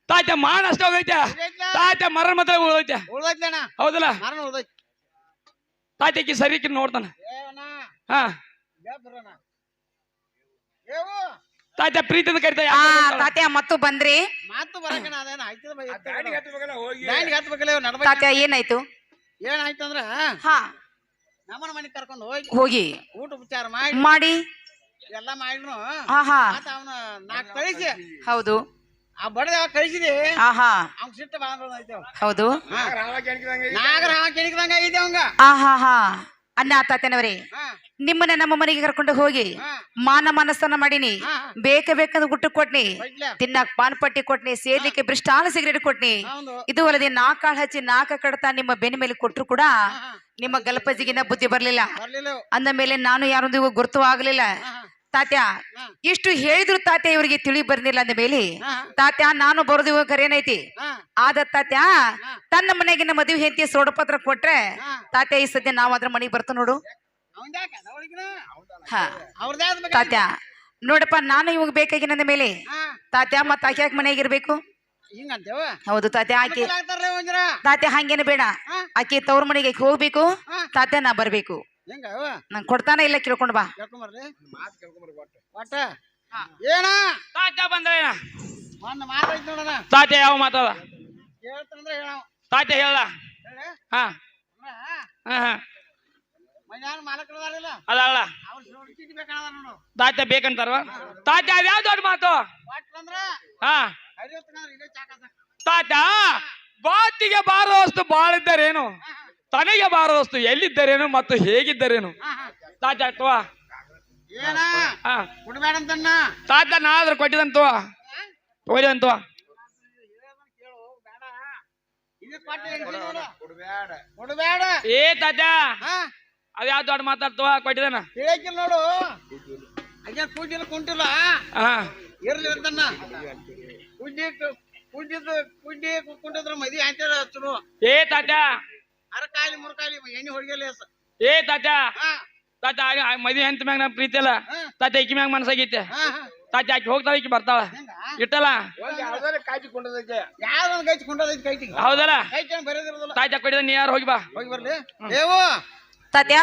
ತಾತ ಮಾನ ಅಷ್ಟ ಹೋಗೈತೆ ತಾತ ಮರ ಮಾತ್ರ ಹೋಗೈತೆ ಉಳ್ದೈತ್ಲಣ್ಣ ಹೌದಲ್ಲ ಮರಣ ಉಳ್ದೈತಿ ತಾತಕ್ಕೆ ಸರಿಕಿ ನೋಡ್ತಾನ ಏವಣ್ಣ ಹಾ ಬೇಬರಣ್ಣ ಏವು ತಾತ ಪ್ರೀತಿಯಿಂದ ಕರಿತಾ ತಾತ್ಯ ಮತ್ತು ಬಂದ್ರಿ ಮಾತು ಬರಕಣ ಅದೇನ ಆಯ್ತದ ಬೈ ಗಾಡಿಗೆ ಹತ್ಬೇಕಲ್ಲ ಹೋಗಿ ದಾಂಡಿಗೆ ಹತ್ಬೇಕಲ್ಲ ನಡ್ಬೇಕು ತಾತ್ಯ ಏನಾಯ್ತು ಏನಾಯ್ತು ಅಂದ್ರ ಹಾ ನಮ್ಮನ ಮನೆಗೆ ಕರ್ಕೊಂಡು ಹೋಗಿ ಹೋಗಿ ಊಟ ಉಪಚಾರ ಮಾಡಿ ಮಾಡಿ ಎಲ್ಲ ಮಾಡಿದ್ರು ಹಾ ಹಾ ಮತ್ತ ಅವನ ನಾಲ್ಕು ಕಳಿಸಿ ಹೌದು ಆ ಬಡದ ಕಳಿಸಿದಿ ಆಹಾ ಅವ್ನ್ ಸಿಟ್ಟು ಬಾಳ ಬಂದೈತೆ ಹೌದು ನಾಗರ ಹಾವ ಕೆಣಕಿದಂಗ ಐತೆ ಅವಂಗ ಆಹಾ ಹಾ ಅನ್ನ ತಾತ್ಯನವರೇ ಹಾ ನಿಮ್ಮನ್ನ ನಮ್ಮ ಮನೆಗೆ ಕರ್ಕೊಂಡು ಹೋಗಿ ಹಾ ಮಾನ ಮನಸ್ಸನ್ನ ಮಾಡೀನಿ ಹಾ ಬೇಕಂದ್ ಗುಟ್ಟು ಕೊಟ್ನಿ ಬೈಡ್ಲ ತಿನ್ನಾಕ ಪಾನ್ ಪಟ್ಟಿ ಕೊಟ್ನಿ ಸೇರ್ಲಿಕ್ಕೆ ಬ್ರಿಸ್ಟಾಲ್ ಸಿಗರೇಟ್ ಕೊಟ್ನಿ ಹೌದು ಇದು ಅಲ್ಲದೆ ನಾಕಾಳ್ ಹಚ್ಚಿ ನಾಕ ಕಡತ ನಿಮ್ಮ ಬೆನ್ನ ಮೇಲೆ ಕೊಟ್ರು ಕೂಡ ನಿಮ್ಮ ಗಲ್ಪಜಿಗಿನ ಬುದ್ಧಿ ಬರ್ಲಿಲ್ಲ ಬರ್ಲಿಲ್ಲ ಅಂದ ಮೇಲೆ ನಾನು ಯಾರೊಂದಿಗೂ ಗುರುತು ಆಗ್ಲಿಲ್ಲ ತಾತ್ಯ ಇಷ್ಟು ಹೇಳಿದ್ರು ತಾತ್ಯ ಇವರಿಗೆ ತಿಳಿ ಬರ್ಲಿಲ್ಲ ಅಂದ ಮೇಲೆ ತಾತ್ಯ ನಾನು ಬರೋದು ಕರೇನೈತಿ ಆದ ತಾತ್ಯ ತನ್ನ ಮನೆಗಿನ ಮದುವೆ ಹೆಂಡತಿ ಸೋಡಪತ್ರ ಕೊಟ್ರೆ ತಾತ್ಯ ಈ ಸದ್ಯ ನಾವ್ ಅದ್ರ ಮನೆಗೆ ಬರ್ತ ನೋಡು ಅವಂದ್ಯಾಕ ಅವಳಿಗಿನ ಹಾ ಅವ್ರದ್ಯಾದ ತಾತ್ಯ ನೋಡಪ್ಪ ನಾನು ಇವಾಗ ಬೇಕಾಗಿನಂದ ಮೇಲೆ ತಾತ್ಯ ಮತ್ತ ಆಕೆ ಯಾಕೆ ಮನೆಗೆ ಇರ್ಬೇಕು ಹಿಂಗಂತೇವ ಹೌದು ತಾತ್ಯ ಆಕೆ ಆಗ್ತಾರಲ್ಲ ಒಂಜರ ತಾತ್ಯ ಹಂಗೇನು ಬೇಡ ಆಕೆ ತವ್ರ ಮನೆಗೆ ಹೋಗ್ಬೇಕು ತಾತ್ಯ ನಾ ಬರ್ಬೇಕು ಹೆಂಗ ನಂಗೆ ಕೊಡ್ತಾನ ಇಲ್ಲ ಕೇಳ್ಕೊಂಡ್ ಬಾ ಕೇಳ್ಕೊಂಬರ್ರಿ ಒಟ್ಟ ಏನ ತಾತ ಬಂದ್ರೇನ ಒಂದು ಮಾತಾಯ್ತು ನೋಡಣ ತಾತ ಯಾವ ಮಾತದ ಹೇಳ್ತಾನಂದ್ರೆ ಹೇಳ ತಾತ ಹೇಳ ಹಾ ಹಾ ಹಾ ಮನ್ಯಾನ ಮಾಲಕರದಾರಿಲ್ಲ ಅಲ್ಲ ಅಲ್ಲ ಅವ್ರು ಚೀಟಿ ಬೇಕಣದ ನೋಡು ತಾತ ಬೇಕಂತಾರವ ತಾತ ಅದ್ಯಾವ ದೊಡ್ಡ ಮಾತು ಒಟ್ಟಂದ್ರ ಹಾ ಹರಿಯತ್ತಂದ್ರ ಇಲ್ಲೇ ಚಾಕಸ ತಾತ ಬಾತಿಗೆ ಬಾರೋ ವಸ್ತು ಬಾಳ ಇದ್ದಾರೇನು ತನಗೆ ಬಾರೋ ವಸ್ತು ಎಲ್ಲಿದ್ದಾರೇನು ಮತ್ತು ಹೇಗಿದ್ದಾರೇನು ತಾತ ಅಥವಾ ಏನ ಹಾ ಕೊಡ್ಬೇಡಂತನ್ನ ತಾತ ನಾದ್ರ ಕೊಟ್ಟಿದಂತವ ಹೋದಂತವ ಕೇಳು ಬೇಡ ಇದು ಕೊಡ್ಬೇಡ ಏ ತಾತ ಹಾ ಅದ್ಯಾವ ದೊಡ್ಡ ಮಾತಾಡ್ತವ ಕೊಟ್ಟಿದಾನ ಹೇಳಕ್ಕಿಲ್ಲ ನೋಡು ಅಜ್ಜ ಕೂಜಿಲ್ಲ ಕುಂಟಿಲ್ಲ ಹಾ ಇರ್ಲಿ ಅಂತನ್ನ ಕುಂಡಿ ಕುಂಟಿದ್ರ ಮದಿ ಆಯ್ತಾರ ಹಚ್ಚರು ಏ ತಾತ ಅರಕಾಯಿ ಮುರಕಾಯಿ ಎಣ್ಣೆ ಹೊಡಿಗಲ್ಲ ಏ ತಾತ ತಾತ ಮದ್ವೆ ಅಂತ ಮ್ಯಾಗ ನಮ್ ಪ್ರೀತಿ ಅಲ್ಲ ತಾತ ಈಕಿ ಮ್ಯಾಗ ಮನಸ್ಸಾಗೈತೆ ತಾತ ಆಕಿ ಹೋಗ್ತಾಳ ಈಕಿ ಬರ್ತಾಳ ಇಟ್ಟಲ್ಲ ಕಾಯ್ದುಕೊಂಡದಕ್ಕೆ ಯಾವ್ದೊಂದು ಗೈಚ್ ಕೊಂಡದೈತಿ ಕೈಟಿಗೆ ಹೌದಲ್ಲ ಕೈ ಚೆನ್ನ ಬರೋದಿರೋದಿಲ್ಲ ತಾತ ಕೊಟ್ಟಿದ ನೀ ಯಾರು ಹೋಗಿ ಬಾ ಹೋಗಿ ಬರ್ಲಿ ದೇವು ತಾತ್ಯ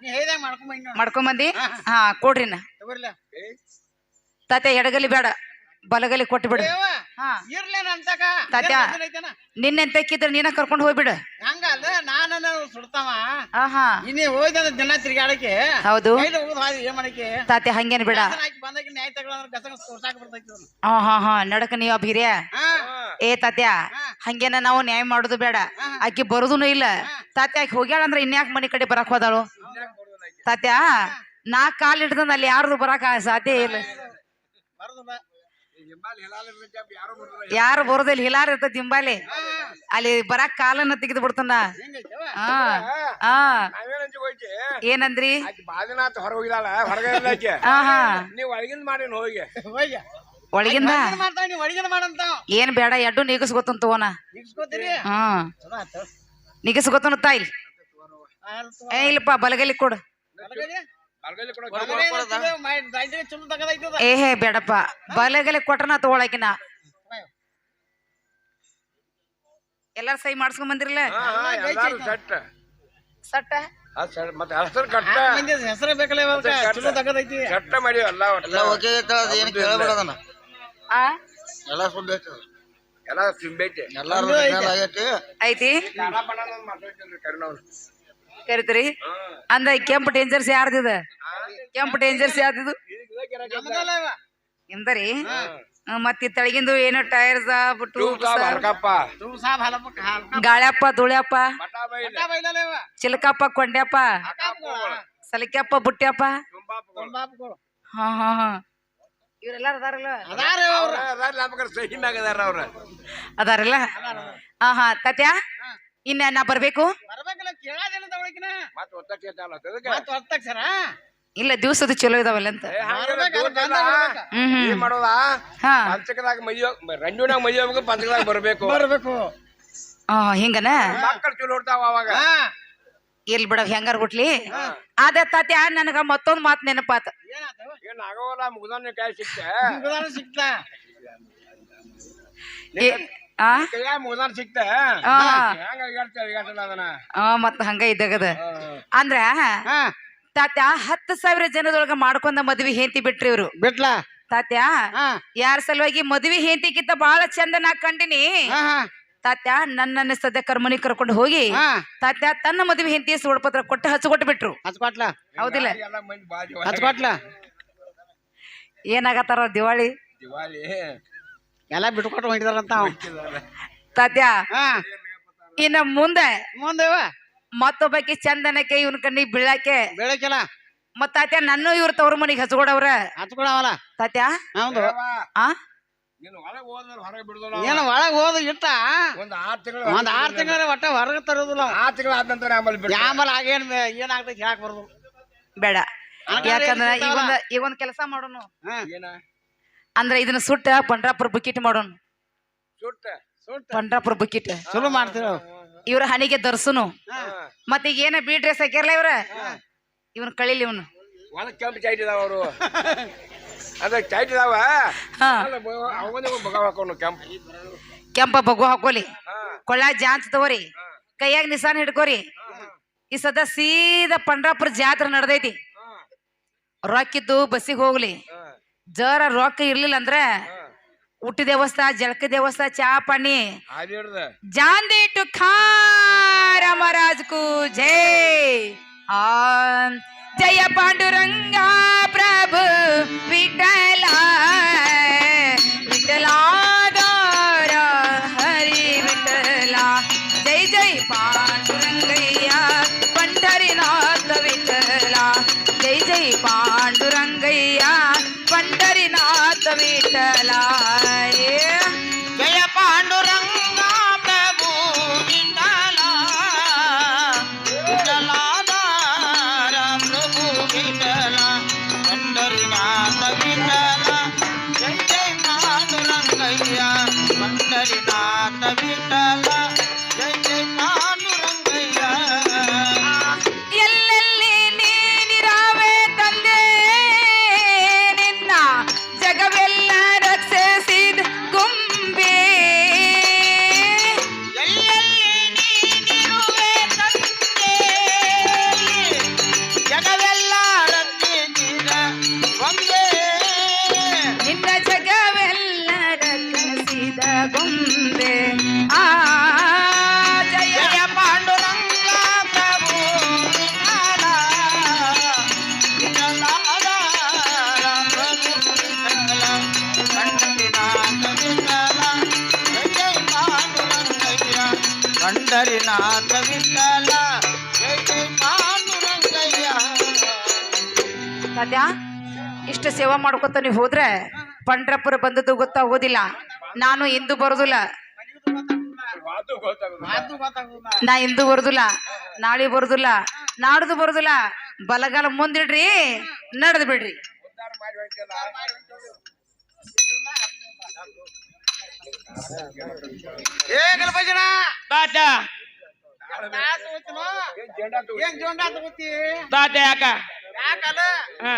ನೀ ಹೇಳ್ದಂಗ ಮಾಡ್ಕೊಂಡ್ ಮಾಡ್ಕೊಂಬಂದಿ ಹಾ ಕೊಡ್ರಿನ ತಗೋರ್ಲ ತಾತ್ಯ ಎಡಗಲಿ ಬೇಡ ಬಲಗಲಿ ಕೊಟ್ಟು ಬಿಡು ದೇವ ಹಾ ಇರ್ಲೇನ ಅಂತಕ ತಾತ್ಯ. ನಿನ್ನೆಂತಕ್ಕಿದ್ರೆ ನೀನ ಕರ್ಕೊಂಡು ಹೋಗ್ಬಿಡು ಹಂಗ ಅಲ್ಲ ನಾನು ಸುಡ್ತಾವ ಆಹಾ ಇನ್ನೇ ಹೋಯ್ತಂದ್ರ ದಿನ ತಿರ್ಗಾಡಕ್ಕೆ ಹೌದು ಕೈಲಿ ಹೋಗುದು ಹಾದಿ ಏನ್ ಮಾಡಕ್ಕೆ ತಾತ್ಯ ಹಂಗೇನ್ ಬೇಡ ಹಾಕಿ ಬಂದಾಗ ನ್ಯಾಯ ತಗೊಳ್ಳಂದ್ರ ಗಸಗ ತೋರ್ಸಾಕ ಬರ್ತೈತಿ ಅವ್ನು. ಹಾ ಹಾ ಹಾ ನಡಕ ನೀವ್ ಅಭಿರ್ಯ ಹಾ ಏ ತಾತ್ಯ ಹಂಗೇನ ನಾವು ನ್ಯಾಯ ಮಾಡುದು ಬೇಡ ಆಕಿ ಬರುದೂನು ಇಲ್ಲ ತಾತ್ಯ ಆಕಿ ಹೋಗ್ಯಾಳ ಅಂದ್ರ ಇನ್ಯಾಕ ಮನಿ ಕಡೆ ಬರಾಕ್ ಹೋದಾಳು ತಾತ್ಯ ನಾ ಕಾಲ್ ಹಿಡ್ದಂದ ಅಲ್ಲಿ ಯಾರು ಬರಾಕ ಸಾಧ್ಯ ಇಲ್ಲ ಬರೋದಿಲ್ಲ ಯಾರು ಬರೋದಿಲ್ಲ ಹಿಲಾರ ಇರ್ತದ ದಿಂಬಾಲಿ ಅಲ್ಲಿ ಬರಾಕ್ ಕಾಲನ್ನ ತೆಗೆದು ಬಿಡ್ತಾನ ಹೆಂಗೈತವ ಹಾ ಹಾ ನಾವೇನಂತ ಹೋಯ್ತಿ ಏನಂದ್ರಿ ಆಕಿ ಬಾಜನಾತ್ ಹೊರ ಹೋಗಿದಾಳ ಹೊರಗೆ ಆಕೆ ಹಾ ಹಾ ನೀವ್ ಒಳಗಿಂದ ಮಾಡೇನು ಹೋಗಿ ಹೋಯ್ಯ ಒಳಗಿಂದ ಮಾಡ್ತಾವ ನೀವ್ ಅಡಿಗೆ ಮಾಡಂತ ಏನ್ ಬೇಡ ಎಡ್ಡು ನಿಗಸ್ಕೊತನ್ ತಗೋನ ನಿಗ್ಸ್ಕೋತೀರಿ ಹ್ಮ್ ಚಲೋ ಆತು ನಿಗಸ್ಕೊತನ ತಾಯಿಲ್ ಆಯ್ತು. ಏ ಇಲ್ಲಪ್ಪ ಬಲಗಲಿ ಕೊಡು ಬಲಗಡೆ? ಬಲಗೈಲಿ ಕೊಡು. ಬಲಗಡೆ ಏನಾಗ್ತದೆ? ದಾಂಡಿಗೆ ಚಲೋ ತಗದೈತದ. ಏಹೇ ಬೇಡಪ್ಪ ಬಲಗಲಿ ಕೊಟ್ರನ ತಗೊಳಕಿನ ಎಲ್ಲಾರು ಸೈ ಮಾಡ್ಸ್ಕೊಂಡ್ ಬಂದಿರಲ್ಲ ಹಾ, ಎಲ್ಲಾರು ಸೆಟ್ ಸಟ್ಟ ಮತ್ತೆ ಹೆಸರು ಕಟ್ಟ ಹೆಸರೇ ಬೇಕಲ್ಲ ಇವಾಗ ಚಲೋ ತಗದೈತಿ ಕಟ್ಟ ಮಾಡಿ ಎಲ್ಲ ಓಕೆ ಏನು ಕೇಳಬೇಡದನ್ನ ಆ ಎಲ್ಲ ಸುದ್ದಿ ಐತಿ ಎಲ್ಲ ಸಿಂಬೈತಿ ಎಲ್ಲಾರು ಆಗೈತಿ ಐತಿ ಖಾರ ಬಣ್ಣ ಮಾತಾಡ್ತೀನಿ ಕರಿನವ್ರು ಕರಿತೀರಿ ಅಂದ ಕೆಂಪು ಡೇಂಜರ್ಸ್ ಯಾರ್ದಿದ ಕೆಂಪು ಡೇಂಜರ್ಸ್ ಯಾರ್ದಿದು ನಿಮ್ದರಿ ಮತ್ತ ತೆಳಗಿಂದು ಏನೋ ಟೈರ್ಸ್ ಹಲ್ಕಪ್ಪ ಗಾಳ್ಯಪ್ಪ ಧೂಳ್ಯಪ್ಪ ಮಠ ಬೈಲ ಚಿಲಕಪ್ಪ ಕೊಂಡ್ಯಪ್ಪ ಸಲಿಕ್ಯಪ್ಪ ಬುಟ್ಟ್ಯಪ್ಪ ಹಾ ಹಾ ಹಾ ಇವ್ರೆಲ್ಲಾರು ಅದಾರಲ್ಲ ಸಹಿ ಮ್ಯಾಗದಾರ ಅವ್ರ ಅದಾರಲ್ಲ ಹಾ ಹಾ ತಾತ್ಯಾ ಇನ್ನ ನಾ ಬರ್ಬೇಕು ಬರ್ಬೇಕಲ್ಲ ಕೇಳಾದೇನ ತಗೊಳಕಿನ ಮತ್ತ ಒತ್ತಕ್ಷ ಮತ್ತ ಹೊರತಾಕ್ಷರ ಇಲ್ಲ ದಿವ್ಸದ ಚಲೋ ಇದಾವಲ್ಲ ಅಂತ ಏನ್ ಮಾಡೋದ ಹಾ ಪಂಚಕದಾಗ ಮೈಯೋ ರಂಜುನಾಗ ಮೈಯೋ ಪಂಚಕದಾಗ ಬರ್ಬೇಕು ಬರ್ಬೇಕು ಹಿಂಗನ ಮಕ್ಕಳು ಚಲೋ ನೋಡ್ತಾವ ಅವಾಗ ಇರ್ಲಿ ಬಿಡ ಹೆಂಗಾರ ಗುಟ್ಲಿ ಅದ ತಾತ್ಯಾ ನನಗ ಮತ್ತೊಂದ್ ಮಾತ್ ನೆನಪಾತ ಏನ್ ಆಗೋಲ್ಲ ಮುಗ್ದಾನ ಕಾಯಿ ಸಿಕ್ತ ಕೈಯಾಗ ಮುಗ್ದಾನ ಸಿಕ್ತ ಆ ಹೆಂಗ ಹೇಳ್ತೇವೆ ಅದನ್ನ ಮತ್ತ ಹಂಗ ಇದ್ದಾಗದ ಅಂದ್ರ ತಾತ್ಯ 10,000 ಜನದೊಳಗ ಮಾಡ್ಕೊಂಡ ಮದ್ವಿ ಹೇಂತಿ ಬಿಟ್ರಿ ಇವ್ರು ಬಿಟ್ಲಾ ತಾತ್ಯ ಯಾರ ಸಲುವಾಗಿ ಮದ್ವಿ ಹೇಂತಿಗಿಂತ ಬಹಳ ಚಂದ ನಾ ಕಂಡಿನಿ ತಾತ್ಯ ನನ್ನ ಸದ್ಯ ಕರ್ಮನಿ ಕರ್ಕೊಂಡು ಹೋಗಿ ತಾತ್ಯ ತನ್ನ ಮದ್ವಿ ಹೆಂಡತಿ ಸುವರ್ಣಪತ್ರ ಕೊಟ್ಟು ಹಚ್ಕೊಟ್ಟು ಬಿಟ್ರು ಹಚ್ಕೊಟ್ಲಾ ಹೌದಿಲ್ಲ ಎಲ್ಲ ಮಂದಿ ಬಾಜಿ ಹಚ್ಕೊಟ್ಲಾ ಏನಾಗತ್ತಾರ ದಿವಾಳಿ ದಿವಾಲಿ ಎಲ್ಲ ಬಿಟ್ಕೊಟ್ಟು ಹೊಂಟಿದಾರಂತ ತಾತ್ಯ ಇನ್ನ ಮುಂದೆ ಮುಂದೇವ ಮತ್ತೊಬ್ಬಾಕಿ ಚಂದನಕ್ಕೆ ಇವನ್ ಕಣ್ಣಿಗೆ ಬೀಳಾಕೆ ಬೆಳಕಿಲ್ಲ ಮತ್ತ ತಾತ್ಯ ನನ್ನ ಇವ್ರ ತವ್ರ ಮನಿಗೆ ಹಚ್ಕೊಡವ್ರ ಹಚ್ಕೊಡವಲ್ಲ ತಾತ್ಯ ಹೌದು ಆ ನೀನು ಒಳಗೆ ಹೋದ್ರೆ ಹೊರಗೆ ಬಿಡುದಿಲ್ಲ ಏನು ಒಳಗ್ ಹೋದ ಇಟ್ಟ ಒಂದು 6 ತಿಂಗಳು ಒಂದ್ 6 ತಿಂಗಳ ಒಟ್ಟ ಹೊರಗೆ ತರೋದಿಲ್ಲ 6 ತಿಂಗಳು ಆದ ನಂತರ ಆಮೇಲೆ ಬಿಡು ಆಮೇಲೆ ಆಗೇನ್ ಏನಾಗ್ತೈತಿ ಹೇಳಕ್ ಬರೋದು ಬೇಡ ಯಾಕಂದ್ರ ಈಗೊಂದ್ ಕೆಲಸ ಮಾಡೋನು ಏನ ಅಂದ್ರ ಇದನ್ನ ಸುಟ್ಟ ಪಂಡ್ರಾಪುರ ಬುಕ್ಕಿಟ್ ಮಾಡೋನು ಸುಟ್ಟ ಪಂಡ್ರಾಪುರ ಬುಕ್ಕಿಟ್ ಚಲೋ ಮಾಡ್ತೀವಿ ಇವ್ರ ಹಣಿಗೆ ದರ್ಸುನು ಮತ್ತ ಈಗ ಏನ ಬಿ ಡ್ರೆಸ್ ಹಾಕ್ಯಾರಲ್ಲ ಇವ್ರ ಇವನ್ ಕಳಿಲಿ ಇವನು ಒಳಗೆ ಕೆಂಪು ಚೈಟ್ ಇದಾವ ಅವರು ಅದ ಚೈಟ್ ಇದಾವ ಹಾ ಅವನೇ ಮಗ ಹಾಕೋನು ಕೆಂಪು ಕೆಂಪ ಬಗ್ಗು ಹಾಕೋಲಿ ಕೊಳ್ಳ ಜಾಂಚ್ ತಗೋರಿ ಕೈಯಾಗ ನಿಸಾನ್ ಹಿಡ್ಕೋರಿ ಈ ಸದ ಸೀದಾ ಪಂಡ್ರಾಪುರ ಜಾತ್ರೆ ನಡೆದೈತಿ ರೊಕ್ಕಿದ್ದು ಬಸ್ಸಿಗೆ ಹೋಗ್ಲಿ ಜರ ರೊಕ್ಕ ಇರ್ಲಿಲ್ಲ ಅಂದ್ರ ಊಟ ದೇವಸ್ಥಾನ ಜಳಕ ದೇವಸ್ಥಾನ ಚಾ ಪಾನಿ ಜಾಂದಿ ಟು ಖಾರ ಮಹಾರಾಜ್ಕು ಜೈ ಆ ಜಯ ಪಾಂಡುರಂಗ ಪ್ರಭು ವಿಠಲ ವಿಠಲಾದಾರ ಹರಿ ವಿಠಲ ಜೈ ಜೈ ಪಾಂಡುರಂಗಯ್ಯ ಪಂಡರಿನಾಥ ವಿಠಲ ಜೈ ಜೈ ಪಾಂಡುರಂಗಯ್ಯ ಪಂಡರಿನಾಥ ವಿಠಲ ಜಯ ಪಾಂಡುರಂಗ ಪ್ರಭು ವಿಠಲ ವಿಠಲಾಧಾರ ಪ್ರಭು ವಿಠಲ ಪಂಡರಿನಾಥ ವಿಠಲ ಜಯ ಜಯ ಪಾಂಡುರಂಗಯ್ಯ ಪಂಡರಿನಾಥ ವಿಠಲ ಜಯ ಜಯ ಪಾಂಡುರಂಗಯ್ಯ ಎಲ್ಲೆಲ್ಲಿ ನೀನಿರಾವೆ ತಂದೆ ನಿನ್ನ ಜಗವೆಲ್ಲ ರಕ್ಷಿಸಿದ ಗೊಂಬೆ ಎಲ್ಲೆಲ್ಲಿ ನೀನಿರುವೆ ತಂದೆ ಜಗವೆಲ್ಲ ರಕ್ಷಿಸಿದ ಗೊಂಬೆ ನಿನ್ನ ಜಗವೆಲ್ಲ ರಕ್ಷಿಸಿದ ಗೊಂಬೆ ಆ ಜಯ ಜಯ ಪಾಂಡುರಂಗ ಪ್ರಭು ವಿಠಲ ವಿಠಲಾಧಾರ ಪ್ರಭು ವಿಠಲ ಪಂಡರಿನಾಥ ವಿಠಲ ಜಯ ಜಯ ಪಾಂಡುರಂಗಯ್ಯ ಪಂಡರಿನಾಥ ವಿಠಲ ಜಯ ಜಯ ಪಾಂಡುರಂಗಯ್ಯ ಸದ್ಯ ಇಷ್ಟ ಸೇವಾ ಮಾಡ್ಕೊತ ನೀವು ಹೋದ್ರೆ ಪಂಡ್ರಪುರ ಬಂದದ್ದು ಗೊತ್ತಾಗೋದಿಲ್ಲ ನಾನು ಇಂದು ಬರೋದಿಲ್ಲ ಮಾತು ಗೊತ್ತಾಗುದು ಮಾತು ಗೊತ್ತಾಗುದಿಲ್ಲ ನಾ ಇಂದು ಬರೋದಿಲ್ಲ ನಾಳೆ ಬರೋದಿಲ್ಲ ನಾಡ್ದು ಬರೋದಿಲ್ಲ ಬಲಗಾಲ ಮುಂದಿಡ್ರಿ ನಡೆದು ಬಿಡ್ರಿ ಉದ್ಧಾರ ಮಾಡಿ ಹೋಗ್ತಿಯಲ್ಲ ಏ ಗಣಪಜನ ತಾತ ಏನ್ ಜೆಂಡಾ ತಗೋ ಏನ್ ಜೋಂಡಾ ತಗೋತಿ ತಾತ ಯಾಕ ಯಾಕಲ್ಲ ಹಾ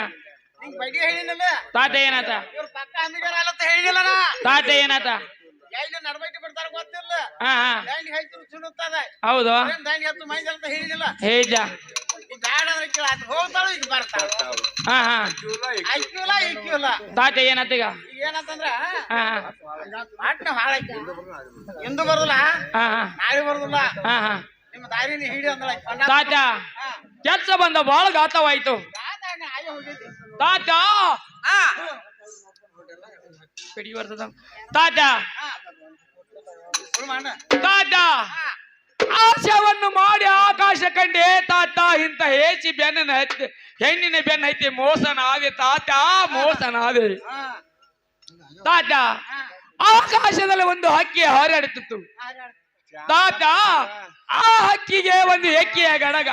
ನಿಂಗ್ ಬಗ್ಗೆ ಹೇಳಿನಲ್ಲ ತಾತ ಏನಾತ ಇವ್ರ ಪಕ್ಕ ಅಂಗಡಿಗಾರ ಹೇಳಿಲ್ಲ ನಾ ತಾತ ಏನಾತ ಎಲ್ಲಿ ನಡ್ಬೈತಿ ಬಿಡ್ತಾರ ಗೊತ್ತಿಲ್ಲ ಹಾ ಹಾ ದಂಡಿ ಹೈತು ಸುಡುತ್ತದ ಹೌದು ದಂಡಿ ಹತ್ತು ಮೈಂದ ಅಂತ ಹೇಳಿದಿಲ್ಲ ಹೇಳಿದ್ದ ಈ ಬ್ಯಾಡ ಅಂದ್ರೆ ಕೇಳ ಹೋಗ್ತಾಳು ಈಗ ಬರ್ತಾಳ ಹಾ ಹಾ ಐಕ್ಯೂಲ ಈಕ್ಯೂಲ ತಾತ ಏನತ್ತೀಗ ಈಗ ಏನಂತಂದ್ರ ಹಾ ಪಾಟ್ನ ಹಾಳಾಕಿ ಎಂದು ಬರುದಿಲ್ಲ ಹಾ ಹಾ ನಾಳೆ ಬರುದಿಲ್ಲ ಹಾ ಹಾ ನಿಮ್ಮ ದಾರಿನ ಹಿಡಿ ಅಂದಳ ತಾತ ಕೆಲ್ಸ ಬಂದ ಬಹಳ ಘಾತವಾಯ್ತು ತಾತ ಕಡಿ ಬರ್ತದ ತಾತ ತಾತ ಆಶವನ್ನು ಮಾಡಿ ಆಕಾಶ ಕಂಡೆ ತಾತ ಇಂತ ಹೇಸಿ ಬೆನ್ನ ಹತ್ತಿ ಹೆಣ್ಣಿನ ಬೆನ್ನ ಐತಿ ಮೋಸನಾದೆ ತಾತ ಮೋಸನಾದೆ ತಾತ ಆಕಾಶದಲ್ಲಿ ಒಂದು ಹಕ್ಕಿ ಹಾರಾಡುತ್ತಿತ್ತು ತಾತ ಆ ಹಕ್ಕಿಗೆ ಒಂದು ಎಕ್ಕಿಯ ಗಡಗ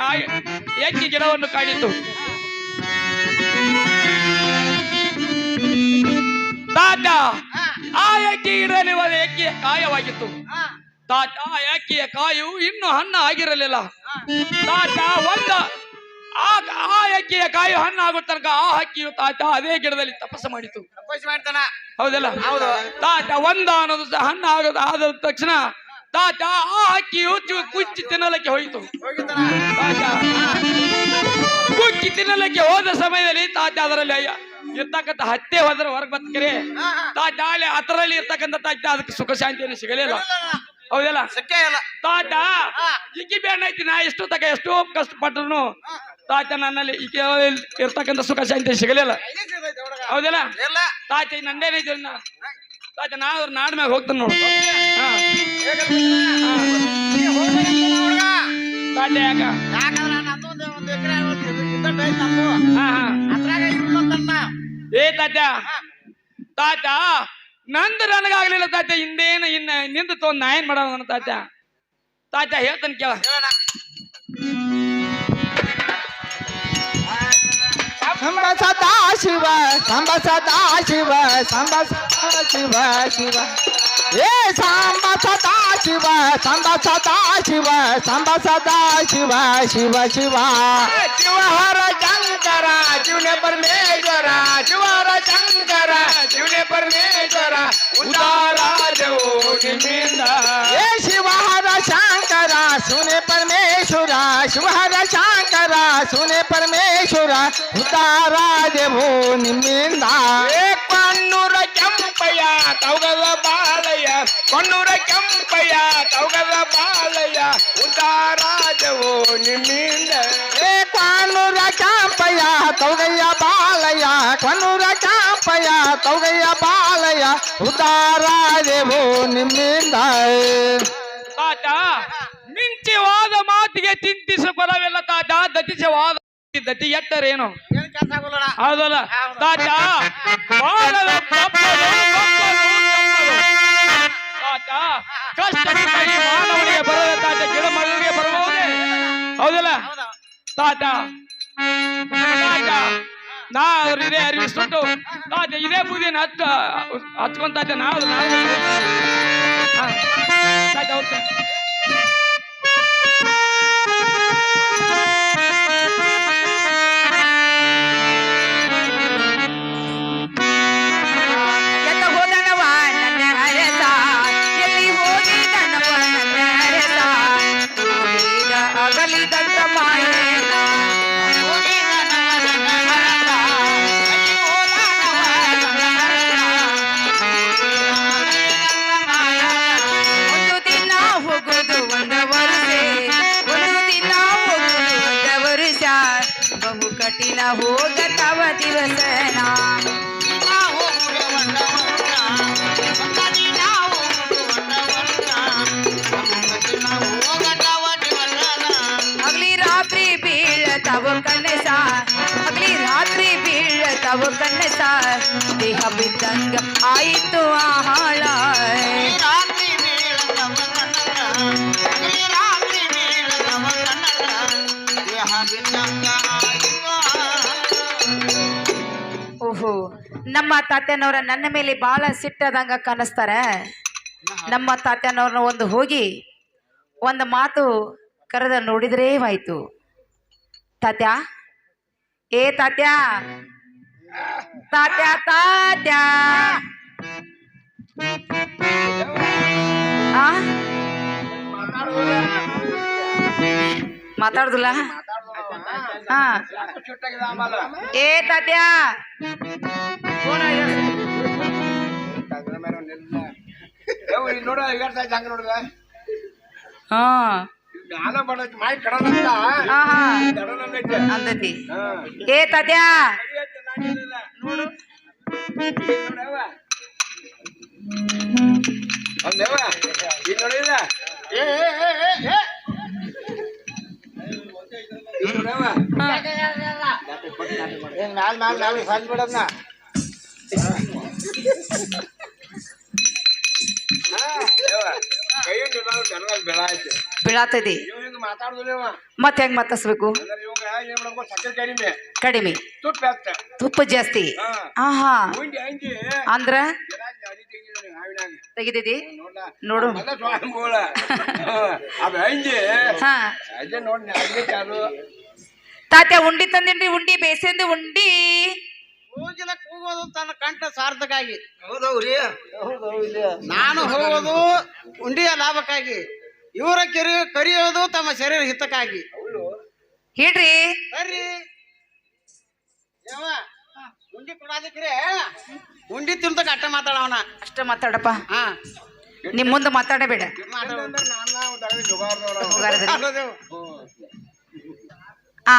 ಎಕ್ಕಿ ಗಿಡವನ್ನು ಕಾಣಿತು ತಾತ ಆ ಎಕ್ಕಿ ಗಿಡದಲ್ಲಿ ಒಂದು ಎಕ್ಕಿಯ ಕಾಯವಾಗಿತ್ತು ತಾತ ಆ ಎಕ್ಕಿಯ ಕಾಯು ಇನ್ನು ಹಣ್ಣು ಆಗಿರಲಿಲ್ಲ ತಾತ ಆ ಎಕ್ಕಿಯ ಕಾಯು ಹಣ್ಣು ಆಗೋ ತನಕ ಆ ಹಕ್ಕಿಯು ತಾತ ಅದೇ ಗಿಡದಲ್ಲಿ ತಪಸ್ಸು ಮಾಡಿತು ಮಾಡ್ತಾನ ಹೌದಲ್ಲ ಹೌದು ತಾತ ಒಂದ ಅನ್ನೋದು ಹಣ್ಣು ಆಗೋದು ಆದ ತಕ್ಷಣ ತಾತ ಆ ಹಕ್ಕಿಯು ಕುಚ್ಚಿ ತಿನ್ನಲಕ್ಕೆ ಹೋಯಿತು ತಾತ ಕುಚ್ಚಿ ತಿನ್ನಲಕ್ಕೆ ಹೋದ ಸಮಯದಲ್ಲಿ ತಾತ ಅದರಲ್ಲಿ ಇರ್ತಕ್ಕಂಥ ಹತ್ತೆ ಹೋದ್ರೆ ಹೊರಗೆ ಬರ್ತಕರೆ ತಾತ ಅಲ್ಲಿ ಅದರಲ್ಲಿ ಇರ್ತಕ್ಕಂಥ ತಾತ ಅದಕ್ಕೆ ಸುಖ ಶಾಂತಿಯನ್ನು ಸಿಗಲಿಲ್ಲ ಹೌದಲ್ಲ ಸತ್ಯ ಇಲ್ಲ ತಾತ ಇಕ್ಕಿ ಬೇಡ ಐತಿ ನಾ ಎಷ್ಟೋ ಕಷ್ಟಪಟ್ರು ತಾತ ನನ್ನಲ್ಲಿ ಈಕೆ ಇರ್ತಕ್ಕಂಥ ಸುಖ ಶಾಂತಿ ಸಿಗಲಿಲ್ಲ ಹೌದಲ್ಲ ಇಲ್ಲ ತಾತ ನಂದೇನೈತಿ ತಾತ ನಾ ನಾಡ್ ಮ್ಯಾಗ ಹೋಗ್ತಾನೆ ನೋಡು ತಾತ ಯಾಕ ಯಾಕಂದ್ರ ನಂದೊಂದು ಒಂದು ಎಕರೆ ಇದ್ದಟ್ಟು ಐತಿ ನಮ್ದು ಹಾ ಹಾ ಅದ್ರಾಗ ಇರುವಂತನ್ನ ಏ ತಾತ ತಾತ ನಂದು ನನಗಾಗ್ಲಿಲ್ಲ ತಾತ ಹಿಂದೇನು ನಿಂದು ತೊಂದ್ ನಾ ಏನ್ ಮಾಡೋಣ ತಾತ ತಾತ ಹೇಳ್ತಾನೆ ಕೇಳ ಸಂಬ ಸದಾ ಶಿವ ಸಂಬ ಸದಾ ಶಿವ ಸಂಬ ಸದಾ ಶಿವ ಶಿವ ಏ ಸಂಬ ಸದಾ ಶಿವ ಸಂಬ ಸದಾ ಶಿವ ಸಂಬ ಸದಾ ಶಿವ ಶಿವ ಶಿವ ಶಿವಹರ ಶಂಕರ ಶಿವನೇ ಪರಮೇಶ್ವರ ಶಿವಹರ ಶಂಕರ ಶಿವನೇ ಪರಮೇಶ್ವರ ಉದಾರ ನಿಮ್ಮಿಂದ ಏ ಶಿವಹರ ಶಂಕರ ಶಿವನೇ ಪರಮೇಶ್ವರ ಶಿವಹರ ಶಂಕರ ಶಿವನೇ ಪರಮೇಶ್ವರ ಉದಾರ ದೇವೋ ನಿಮ್ಮಿಂದ ಏ ಕಣ್ಣೂರ ಕೆಂಪಯ್ಯ ತೌಗದ ಬಾಲಯ್ಯ ಕಣ್ಣೂರ ಕೆಂಪಯ್ಯ ತೌಗದ ಬಾಲಯ್ಯ ಉದಾರಾಜವೋ ನಿಮ್ಮಿಂದ ಏ ಕಣ್ಣೂರ ಕೆಂಪಯ್ಯ ತೌಗಯ್ಯ ಬಾಲಯ್ಯ ಕಣ್ಣೂರ ಕೆಂಪಯ್ಯ ತೌಗಯ್ಯ ಬಾಲಯ್ಯ ಉದಾರಾಜವೋ ನಿಮ್ಮಿಂದ ತಾತ ಮಿಂಚಿವಾದ ಮಾತಿಗೆ ಚಿಂತಿಸ ಪರವೆಲ್ಲ ತಾತ ದತಿಸವಾದ ದತಿ ಎಟ್ಟರೇನು ಏನ್ ಕೆಲಸ ಆಗೋಲ್ಲ ಹೌದಲ್ಲ ತಾತ ಬಾಳದ ತಪ್ಪಲು, ತಾತ ಕಷ್ಟದಿಂದ ಈ ಮಾನವನಿಗೆ ಬರದ ತಾತ ಗಿಡ ಮರಳಿಗೆ ಬರಬಹುದೇ ಹೌದಲ್ಲ ತಾತ ತಾತ ನಾ ಇದೇ ಅರಿವಿಸ್ಬಿಟ್ಟು ತಾತ ಇದೇ ಬುದಿನ ಹಚ್ಕೊಂಡ್ ತಾತ ನಾವು ತಾತ ಹೋಗ್ತೇನೆ ಎತ್ತ ಹೋದನವ ನನ್ನ ಅರಸ ಎಲ್ಲಿ ಹೋಗಿದನವ ನನ್ನ ಅರಸ ಹೋಗಿದ ಅಗಲಿದಂತ ಮಾಯೇನ ಹೋಗಿದನವ ನನ್ನ ಅರಸ ಎಲ್ಲಿ ಹೋದನವ ನನ್ನ ಅರಸ ಒಂದು ದಿನ ಹೋಗುದು ಒಂದು ವರ್ಷೆ ಒಂದು ದಿನ ಹೋಗುದು ಒಂದು ವರ್ಷ ಬಹು ಕಠಿಣ ಹೋಗತವ ದಿವಸನ ಹಗಲಿ ರಾತ್ರಿ ಬೀಳತವ ಕನಸ ಹಗಲಿ ರಾತ್ರಿ ಬೀಳತವ ಕನಸ ದೇಹ ಬಿದ್ದಂಗ ಆಯಿತು ಆಹಾಳ ಓಹೋ ನಮ್ಮ ತಾತ್ಯನವ್ರ ನನ್ನ ಮೇಲೆ ಬಹಳ ಸಿಟ್ಟದಂಗ ಕಾಣಿಸ್ತಾರ ನಮ್ಮ ತಾತ್ಯನವ್ರನ್ನ ಒಂದು ಹೋಗಿ ಒಂದು ಮಾತು ಕರೆದ ನೋಡಿದ್ರೇ ಆಯ್ತು ತಾತ್ಯ ಏ ತಾತ್ಯ ತಾತ್ಯ ತಾತ್ಯ ಆ ಮಾತಾಡುದಿಲ್ಲ ಹಾ ಯಾಕೋ ಸಿಟ್ಟಾಗಿದೆ ಆಮೇಲೆ ಏ ತಾತ್ಯಾ ನೋಡ ಇವತ್ತು ಹಂಗ ನೋಡಿದ ಹಾ ಜ್ಞಾನ ಬಡೈತಿ ಮಾಯಿ ಕಡಲಂತ ಹಾ ಹಾ ಕಡಲಂದೈತೆ ಅಂತತಿ ಏ ತಾತ್ಯಾ ನೋಡು ಅಂದೇವ ಈಗ ನೋಡಿದ ಮ್ಯಾಲ ಸಂದ್ ಬಿಡದ್ನ ಕೈ ಜನಗ ಬೆಳ ಐತಿ ಬೀಳಾತದಿ ಇವ್ ಹಿಂಗ ಮಾತಾಡುದಿಲ್ಲ ಮತ್ ಹೆಂಗ್ ಮತ್ತಸ್ಬೇಕು ಅಂದ್ರೆ ಇವಾಗ ಏನ್ ಮಾಡ್ಬೇಕು ಸಕ್ಕರೆ ಕಡಿಮೆ ಕಡಿಮೆ ತುಪ್ಪ ಹಾಕ್ತ ತುಪ್ಪ ಜಾಸ್ತಿ ಆಹಾ ಉಂಡಿ ಹಂಗಿ ಅಂದ್ರ ಗಾಡಿ ತೆಗಿದ್ರೆ ಹಾವಿನಾಗ ತೆಗಿದಿದಿ ನೋಡ್ಲ ನೋಡು ಅದ ಸ್ವಾಮಿಗಳ ಅದು ಹಂಗಿ ಹಾ ಅದೇ ನೋಡಿ ಹಂಗೆ ಚಾಲು ತಾತ್ಯ ಉಂಡಿ ತಂದಿನ್ರಿ ಉಂಡಿ ಬೇಸಂದು ಉಂಡಿ ಕೂಗಿಲ ಕೂಗೋದು ತನ್ನ ಕಂಠ ಸಾರ್ಥಕಾಗಿ ಹೌದವ್ರಿ ನಾನು ಹೋಗೋದು ಉಂಡಿಯ ಲಾಭಕ್ಕಾಗಿ ಇವರ ಕರಿಯೋದು ತಮ್ಮ ಶರೀರ ಹಿತಕ್ಕಾಗಿ ಹೇಳ್ರಿ ಬರ್ರಿ ಯವ್ವ, ಉಂಡಿ ಕೊಡಾದಿಕ್ರೆ ಉಂಡಿ ತಿಂತಕ ಅಟ್ಟ ಮಾತಾಡವನ ಅಷ್ಟ ಮಾತಾಡಪ್ಪ ಹಾ ನಿಮ್ ಮುಂದೆ ಮಾತಾಡಬೇಡ ಅಂದ್ರೆ ನಾನು ತಗದು ಜುಗಾರ್ದವ್ರ ಹೋಗಾರದ್ರಿ. ಆ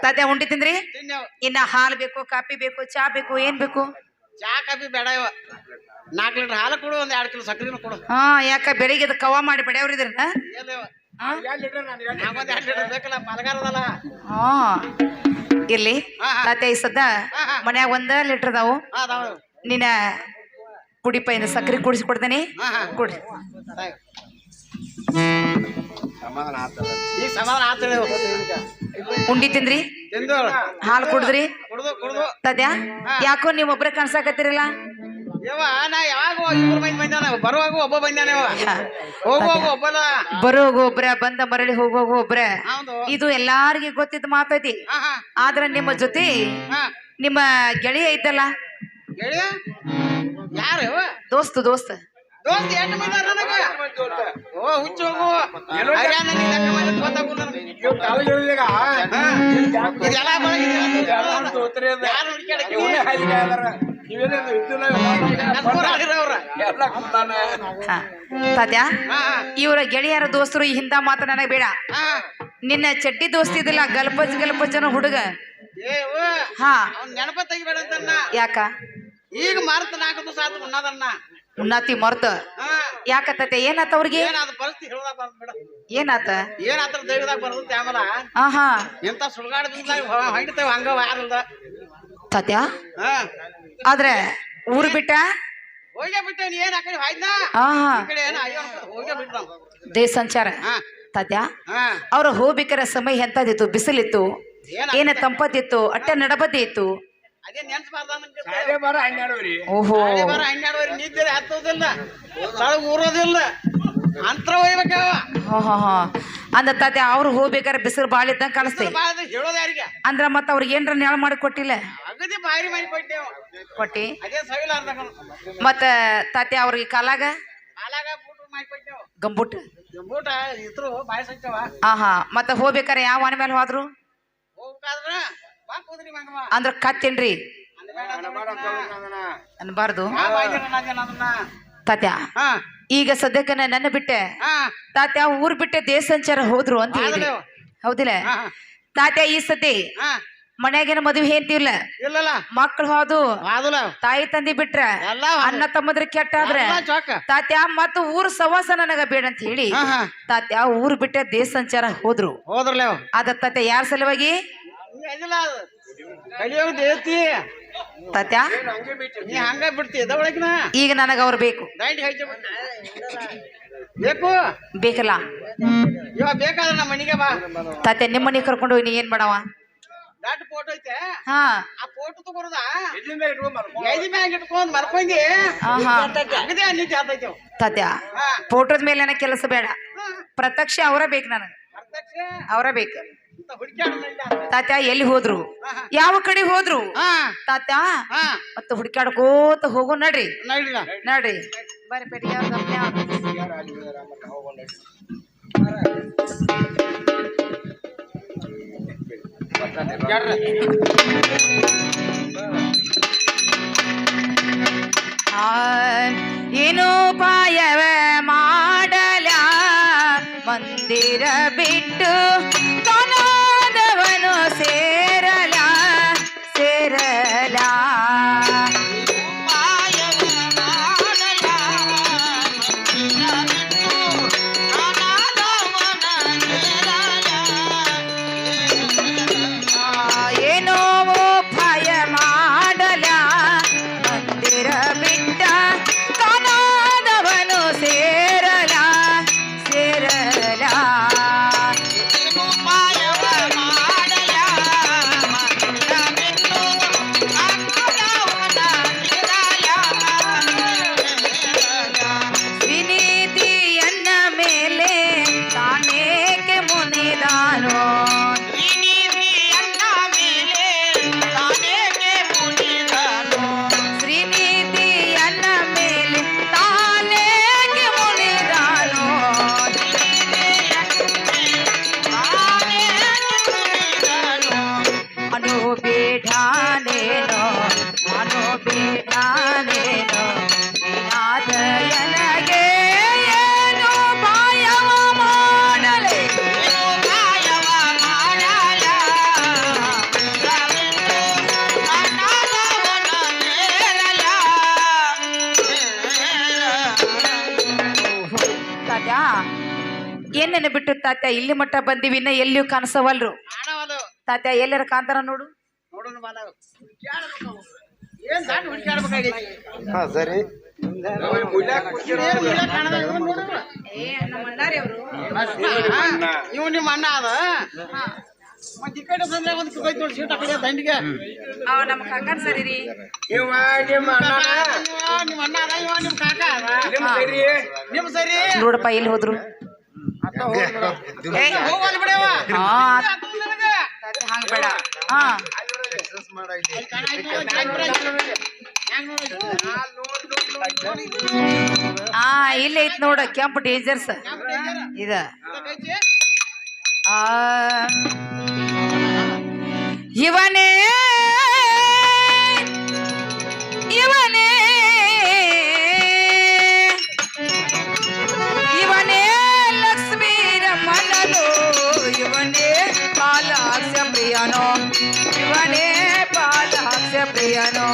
ತಾತ್ಯ ಉಂಡಿ ತಿಂದ್ರಿ ತಿನ್ಯವ ಇನ್ನ ಹಾಲು ಬೇಕು ಕಾಫಿ ಬೇಕು ಚಾ ಬೇಕು ಏನ್ ಬೇಕು ಚಾ ಕಾಫಿ ಬೇಡ ಇವ 4 ಲೀಟರ್ ಹಾಲು ಕೊಡು 1 2 ಕಿಲೋ ಸಕ್ಕರೆನೂ ಕೊಡು ಹಾ ಯಾಕ ಬೆಳಿಗ್ಗೆ ಅದು ಕವ ಮಾಡಿ ಬೆಳೆಯವ್ರಿದ್ರನ ಏನ್ ಇವ? ನಾನು ನಮ್ಗೊಂದ್ 2 ಲೀಟರ್ ಬೇಕಲ್ಲ ಪಾಲಗಾರದಲ್ಲ ಹಾ ಇರ್ಲಿ ಹಾ, ಹಾ. ತಾತ್ಯ ಈ ಸದ್ದ ಹಾ, ಹಾ. ಮನ್ಯಾಗ 1 ಲೀಟರ್ ಅದಾವು ಅದಾವ ನಿನ್ನ ಕುಡಿಪ ಇಂದ ಸಕ್ಕರೆ ಕುಡಿಸಿ ಕೊಡ್ತೇನೆ ಹಾ ಹಾ ಕೊಡ್ರಿ ಸಮಾಧಾನ ಆಗ್ತದ ಈ ಸಮಾಧಾನ ಆತಳಿ ಉಂಡಿ ತಿಂದ್ರಿ ತಿಂದು ಹಾಲು ಕುಡಿದ್ರಿ ಕುಡ್ದು ಕುಡ್ದು ತಾತ್ಯ ಯಾಕೋ ನೀವ್ ಒಬ್ರ ಕನ್ಸಾಕತ್ತೀರಲ್ಲ ಯವ್ವ ನಾ ಯಾವಾಗ 2 ಮಂದಿ ಬಂದಾನ ಬರುವಾಗ ಒಬ್ಬ ಬಂದಾನ ಯವ್ವ ಹೋಗುವಾಗ ಒಬ್ಬನ ಬರೋಗ ಒಬ್ರ ಬಂದ ಮರಳಿ ಹೋಗೋಗ ಒಬ್ರ ಹೌದು ಇದು ಎಲ್ಲಾರ್ಗಿ ಗೊತ್ತಿದ್ದ ಮಾತೈತಿ ಹಾ ಹಾ ಆದ್ರ ನಿಮ್ಮ ಜೊತೆ ಹಾ ನಿಮ್ಮ ಗೆಳೆಯ ಇದ್ದಲ್ಲ ಗೆಳೆಯ ಯಾರು ಯವ್ವ? ದೋಸ್ತ ದೋಸ್ತ್ 8 ಮಂದಿ ಅದಾರ ನನಗ ಓ ಹುಚ್ಚು ಹೋಗು ಹರ್ಯಾಣ ನೀ ಲೆಕ್ಕ ಮಾಡಿ ಗೊತ್ತಾಗುಲ್ಲ ನನಗೆ. ಇವ್ ಕಾಲಗಳಿಗ ಇದೆಲ್ಲ ಬಳಗಿದೆ ಯಾರು ಎಲ್ಲ ಕುಂತಾನ ತಾತ್ಯ ಹಾ ಇವರ ಗೆಳೆಯರ ದೋಸ್ತರು ಈ ಹಿಂದ ಮಾತ ನನಗ್ ಬೇಡ ಹಾ ನಿನ್ನ ಚಡ್ಡಿ ದೋಸ್ತ ಇದಿಲ್ಲ ಗಲ್ಪಜ್ ಹುಡುಗ ಏ ಹಾ ಅವ್ನ ನೆನಪ ತೆಗಿಬೇಡ ಅಂತನ್ನ ಯಾಕ ಈಗ ಮಾರ್ತ 4 ದಿವಸ ಆತು ಉಣ್ಣದನ್ನ ಉನ್ನಾತಿ ಮರ್ತ ಹಾ ಯಾಕ ತಾತ್ಯ ಏನಾತ ಅವ್ರಿಗೆ ಏನಾದ ಪರಿಸ್ಥಿತಿ ಹೇಳದಾಗ ಬಂದ್ ಬಿಡ ಏನಾತ ಏನಾತ್ರ ದೈವದಾಗ ಬರ್ತೈತಿ ಆಮೇಲೆ ಆಹಾ ಎಂತ ಸುಳ್ಗಾಡದಿಂದ ಹೊಂಡಿತೇವ ಹಂಗ ಯಾರದ ತಾತ್ಯ ಹಾ ಆದ್ರೆ ಊರು ಬಿಟ್ಟ ಹೋಗೇ ಬಿಟ್ಟೆ ನೀ ಏನ್ ಆ ಕಡೆ ಹಾಯ್ದ ಆಹಾ ಈ ಕಡೆ ಏನು ಅಯ್ಯೋ ಹೋಗೇ ಬಿಟ್ಟ ದೇಶ ಸಂಚಾರ ಹಾ ತಾತ್ಯ ಹಾ ಅವ್ರ ಹೋಗ್ಬೇಕಾರ ಸಮಯ ಎಂತದಿತ್ತು ಬಿಸಿಲಿತ್ತು ಏನ ತಂಪತ್ತಿತ್ತು ಅಟ್ಟ ನಡಬದ್ದೆ ಇತ್ತು ಅದೇ ನೆನ್ಸ್ಬಾರ್ದ ಸಾಡೆ ಬಾರ 12 ಓಹೋ ಬಾರ 12 ನಿದ್ದೆ ಹತ್ತೋದಿಲ್ಲ ತಳಗ್ ಊರೋದಿಲ್ಲ ಅಂತರ ಒಯ್ಬೇಕವ ಹಾ ಹಾ ಹಾ ಅಂದ ತಾತ್ಯ ಅವ್ರು ಹೋಗ್ಬೇಕಾರೆ ಬಿಸಿಲು ಬಾಳ ಇದ್ದಂಗ ಕಾಣಿಸ್ತೇ ಹೇಳೋದ ಯಾರಿಗೆ ಅಂದ್ರ ಮತ್ತ ಅವ್ರಿಗೆ ಏನ್ರ ನೆಳ ಮಾಡಿ ಕೊಟ್ಟಿಲ್ಲ ಅಗದಿ ಬಾರಿ ಮನೆ ಕೊಟ್ಟೆವ ಕೊಟ್ಟಿ ಅದೇ ಸವಿಲಾರ್ದ ಮತ್ತ ತಾತ್ಯ ಅವ್ರಿಗೆ ಕಾಲಾಗ ಹಾಲಾಗ ಬೂಟ್ ಮಾಡಿ ಕೊಟ್ಟೆವ ಗಂಬುಟ್ ಬೂಟ ಇದ್ರು ಬಾಯಿ ಸಚ್ಚವ ಆಹಾ ಮತ್ತ ಹೋಗ್ಬೇಕಾರೆ ಯಾವ ಮನೆ ಮೇಲೆ ಹೋದ್ರು ಹೋಗ್ಬೇಕಾದ್ರ ಬಾ ಕೂದ್ರಿ ಮಂಗವ ಅಂದ್ರ ಕತ್ತೇನ್ರಿ ಅನ್ಬಾರ್ದು ತಾತ್ಯ ಹಾ ಈಗ ಸದ್ಯಕ್ಕ ನನ್ನ ಬಿಟ್ಟೆ ಹಾ ತಾತ್ಯ ಊರ್ ಬಿಟ್ಟೆ ದೇಶ ಸಂಚಾರ ಹೋದ್ರು ಅಂತ ಹೇಳಿದ್ರಿ ಹೌದಲ್ಲ? ಹೌದಿಲ್ಲ ಹಾ ತಾತ್ಯ ಈ ಸತಿ ಹಾ ಮನ್ಯಾಗೇನ ಮದುವೆ ಹೇಳ್ತಿಲ್ಲ ಇಲ್ಲಲ್ಲ ಮಕ್ಕಳು ಹೋದು ಆದಲ್ಲ ತಾಯಿ ತಂದಿ ಬಿಟ್ರ ಎಲ್ಲ ಅಣ್ಣ ತಮ್ಮದ್ರ ಕೆಟ್ಟಾದ್ರೆ ಚೊಕ್ಕ ತಾತ್ಯ ಮತ್ತ ಊರ್ ಸವಾಸ ನನಗ ಬೇಡ ಅಂತ ಹೇಳಿ ಹಾ ಹಾ ತಾತ್ಯ ಊರ್ ಬಿಟ್ಟೆ ದೇಶ ಸಂಚಾರ ಹೋದ್ರು ಹೋದ್ರಲ್ಲ ಅದ ತಾತ್ಯ ಯಾರ ಸಲುವಾಗಿ ಕಲಿಯೋಗ ದೇತಿ ತಾತ್ಯ ನೀ ಹಂಗ ಬಿಡ್ತಿ ಇದ ಒಳಗಿನ ಈಗ ನನಗ ಅವ್ರು ಬೇಕು ದಾಂಡಿ ಹಚ್ಚ ಬೇಕು ಬೇಕಲ್ಲ ಇವಾಗ ಬೇಕಾದ್ರೆ ನಮ್ಮ ಮನೆಗೆ ಬಾ ತಾತ್ಯ ನಿಮ್ಮ ಮನೆಗೆ ಕರ್ಕೊಂಡು ಹೋಗಿ ನೀ ಏನ್ ಮಾಡವ ದೊಡ್ಡ ಫೋಟೋ ಐತೆ ಹಾ ಆ ಫೋಟೋ ತಗೋರದ ಎದಿ ಮ್ಯಾಗ ಇಟ್ಕೊಂಡ್ ಮರ್ಕೊಂಡಿ ಆಹಾ ಅಗದೇ ಅನ್ನಿತಿ ಆತೈತೆ ತಾತ್ಯ ಹಾ ಫೋಟೋದ ಮೇಲೆ ನನಗೆ ಕೆಲಸ ಬೇಡ ಪ್ರತ್ಯಕ್ಷ ಅವರ ಬೇಕು ನನಗ ಪ್ರತ್ಯಕ್ಷ ಅವರ ಬೇಕು ಇಂತ ಹುಡುಕ್ಯಾಡ ತಾತ್ಯ ಎಲ್ಲಿ ಹೋದ್ರು ಯಾವ ಕಡೆ ಹೋದ್ರು ಹಾ ತಾತ್ಯ ಹಾ ಮತ್ತ ಹುಡುಕಾಡ್ಕೋತ ಹೋಗೋ ನಡ್ರಿ ನೋಡಿಲ್ಲ ನಡ್ರಿ ಬರ್ರಿ ಪೆಟ್ಟಿ ಏನೋಪಾಯವ ಮಾಡಲ ಮಂದಿರ ಬಿಟ್ಟು ಕನಾದವನು ಸೇರಲ ಸೇರಲ ಏನೋ ಭಯ ಮಾಡಲ ಮಂದಿರ ಬಿಟ್ಟ ಕನಾದವನು ಸೇರಲ ಸೇರಲ ವಿನೀತಿಯನ್ನ ಮೇಲೆ ತಾನೇಕೆ ಮುನಿದಾನೋ ಶ್ರೀನಿಧಿಯನ್ನ ಮೇಲೆ ತಾನೇಕೆ ಮುನಿದಾನೋ ಅನುಬೇಡಾನೇನೋ ಅನುಬೇಡಾನೇನೋ ವಿನಾದಯನಗೆ ಏನು ಪಾಯವ ಮಾಡಲೆ ತಾತ್ಯ ಏನೇನು ಬಿಟ್ಟು ತಾತ್ಯ ಇಲ್ಲಿ ಮಟ್ಟ ಬಂದಿವಿ ಇನ್ನ ಎಲ್ಲಿಯೂ ಕಾಣಿಸವಲ್ರು ತಾತ್ಯ ಎಲ್ಲರ ಕಾಂತಾರ ನೋಡು ಹಾ ಸರಿ ಇವ್ ನಿಮ್ಮ ಅಣ್ಣ ಅದ ಮತ್ ಈ ಕಡೆ ಬಂದ್ರೆ ಒಂದ್ ಹೋಯ್ತು ನೋಡಿ ಸೀಟ್ ಆ ಕಡೆ ದಂಡಿಗೆ ಅವ ನಮ್ಮ ಕಾಕನ್ ಸರಿ ರೀ ಇವ ನಿಮ್ಮ ಅಣ್ಣ ನಿಮ್ಮ ಅಣ್ಣ ಅದ ಇವ ನಿಮ್ ಕಾಕ ಅದ ನಿಮ್ಮ ಸರಿ ನಿಮ್ ಸರಿ ನೋಡಪ್ಪ ಎಲ್ಲಿ ಹೋದ್ರು ಹೋಗಲ್ ಬಿಡವ ಹಾ ಹಂಗ ಬೇಡ ಹಾ ಹಾ ಇಲ್ಲೇ ಐತ್ ನೋಡ ಕೆಂಪು ಡೇಂಜರ್ಸ್ ಇದ ಆ ಇವನೇ ಇವನೇ ಇವನೇ ಲಕ್ಷ್ಮೀ ರಮಣನು ಇವನೇ ಪಾಲಾಕ್ಷ ಪ್ರಿಯನೋ ಇವನೇ ಪಾಲಾಕ್ಷ ಪ್ರಿಯನೋ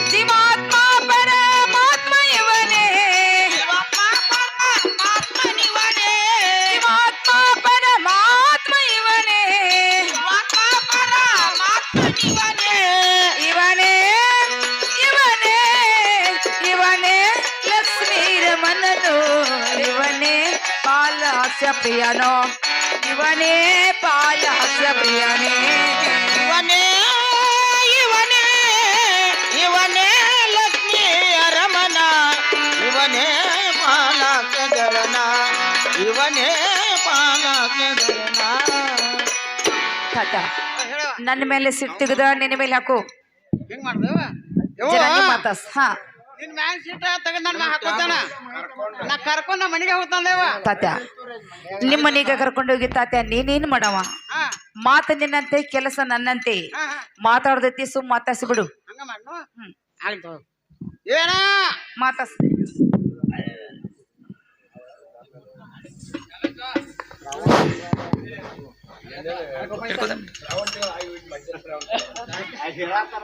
ಜೀವಾತ್ಮ ಪರಮಾತ್ಮ ಇವನೇ ಜೀವಾತ್ಮ ಪರಮಾತ್ಮ ಇವನೇ ಇವನೇ ಇವನೇ ಇವನೇ ಲಕ್ಷ್ಮೀ ರಮಣನು ಇವನೇ ಪಾಲಾಕ್ಷ ಪ್ರಿಯನೋ ಇವನೇ ಪಾಲಾಕ್ಷ ಪ್ರಿಯನೇ ಇವನೇ ಇವನೇ ಇವನೇ ಲಕ್ಷ್ಮೀ ಅರಮನ ಇವನೇ ಪಾಲಕ ಜರನ ಇವನೇ ಪಾಲಕ ಜರನ ತಾತ ನನ್ನ ಮೇಲೆ ಸಿಟ್ಟು ತೆಗೆದ ನಿನ್ನ ಮೇಲೆ ಹಾಕು ಹೆಂಗ್ ಮಾಡ್ದೇವ ಜರ ನಿಮ್ಮ ಮಾತಾಸ್ ಹಾ ನಿನ್ ಮ್ಯಾನ್ ಸೀಟ ತಗೊಂಡ್ ನನ್ನ ಹಾಕೋತಾನ ನಾ ಕರ್ಕೊಂಡ್ ನಮ್ಮ ಮನೆಗೆ ಹೋಗ್ತಾನೇವ ತಾತ್ಯ ನಿಮ್ಮ ಮನೆಗೆ ಕರ್ಕೊಂಡು ಹೋಗಿ ತಾತ್ಯ ನೀನೇನು ಮಾಡವ ಹಾ ಮಾತು ನಿನ್ನಂತೆ ಕೆಲಸ ನನ್ನಂತೆ ಹಾ ಹಾ ಮಾತಾಡ್ದೈತಿ ಸುಮ್ ಮಾತಾಡ್ಸಿ ಬಿಡು ಹಂಗ ಮಾಡ್ನು ಆಗ್ಲಿ ಏನ ಮಾತಾಸ್ ಹೇಳತ್ತಾರ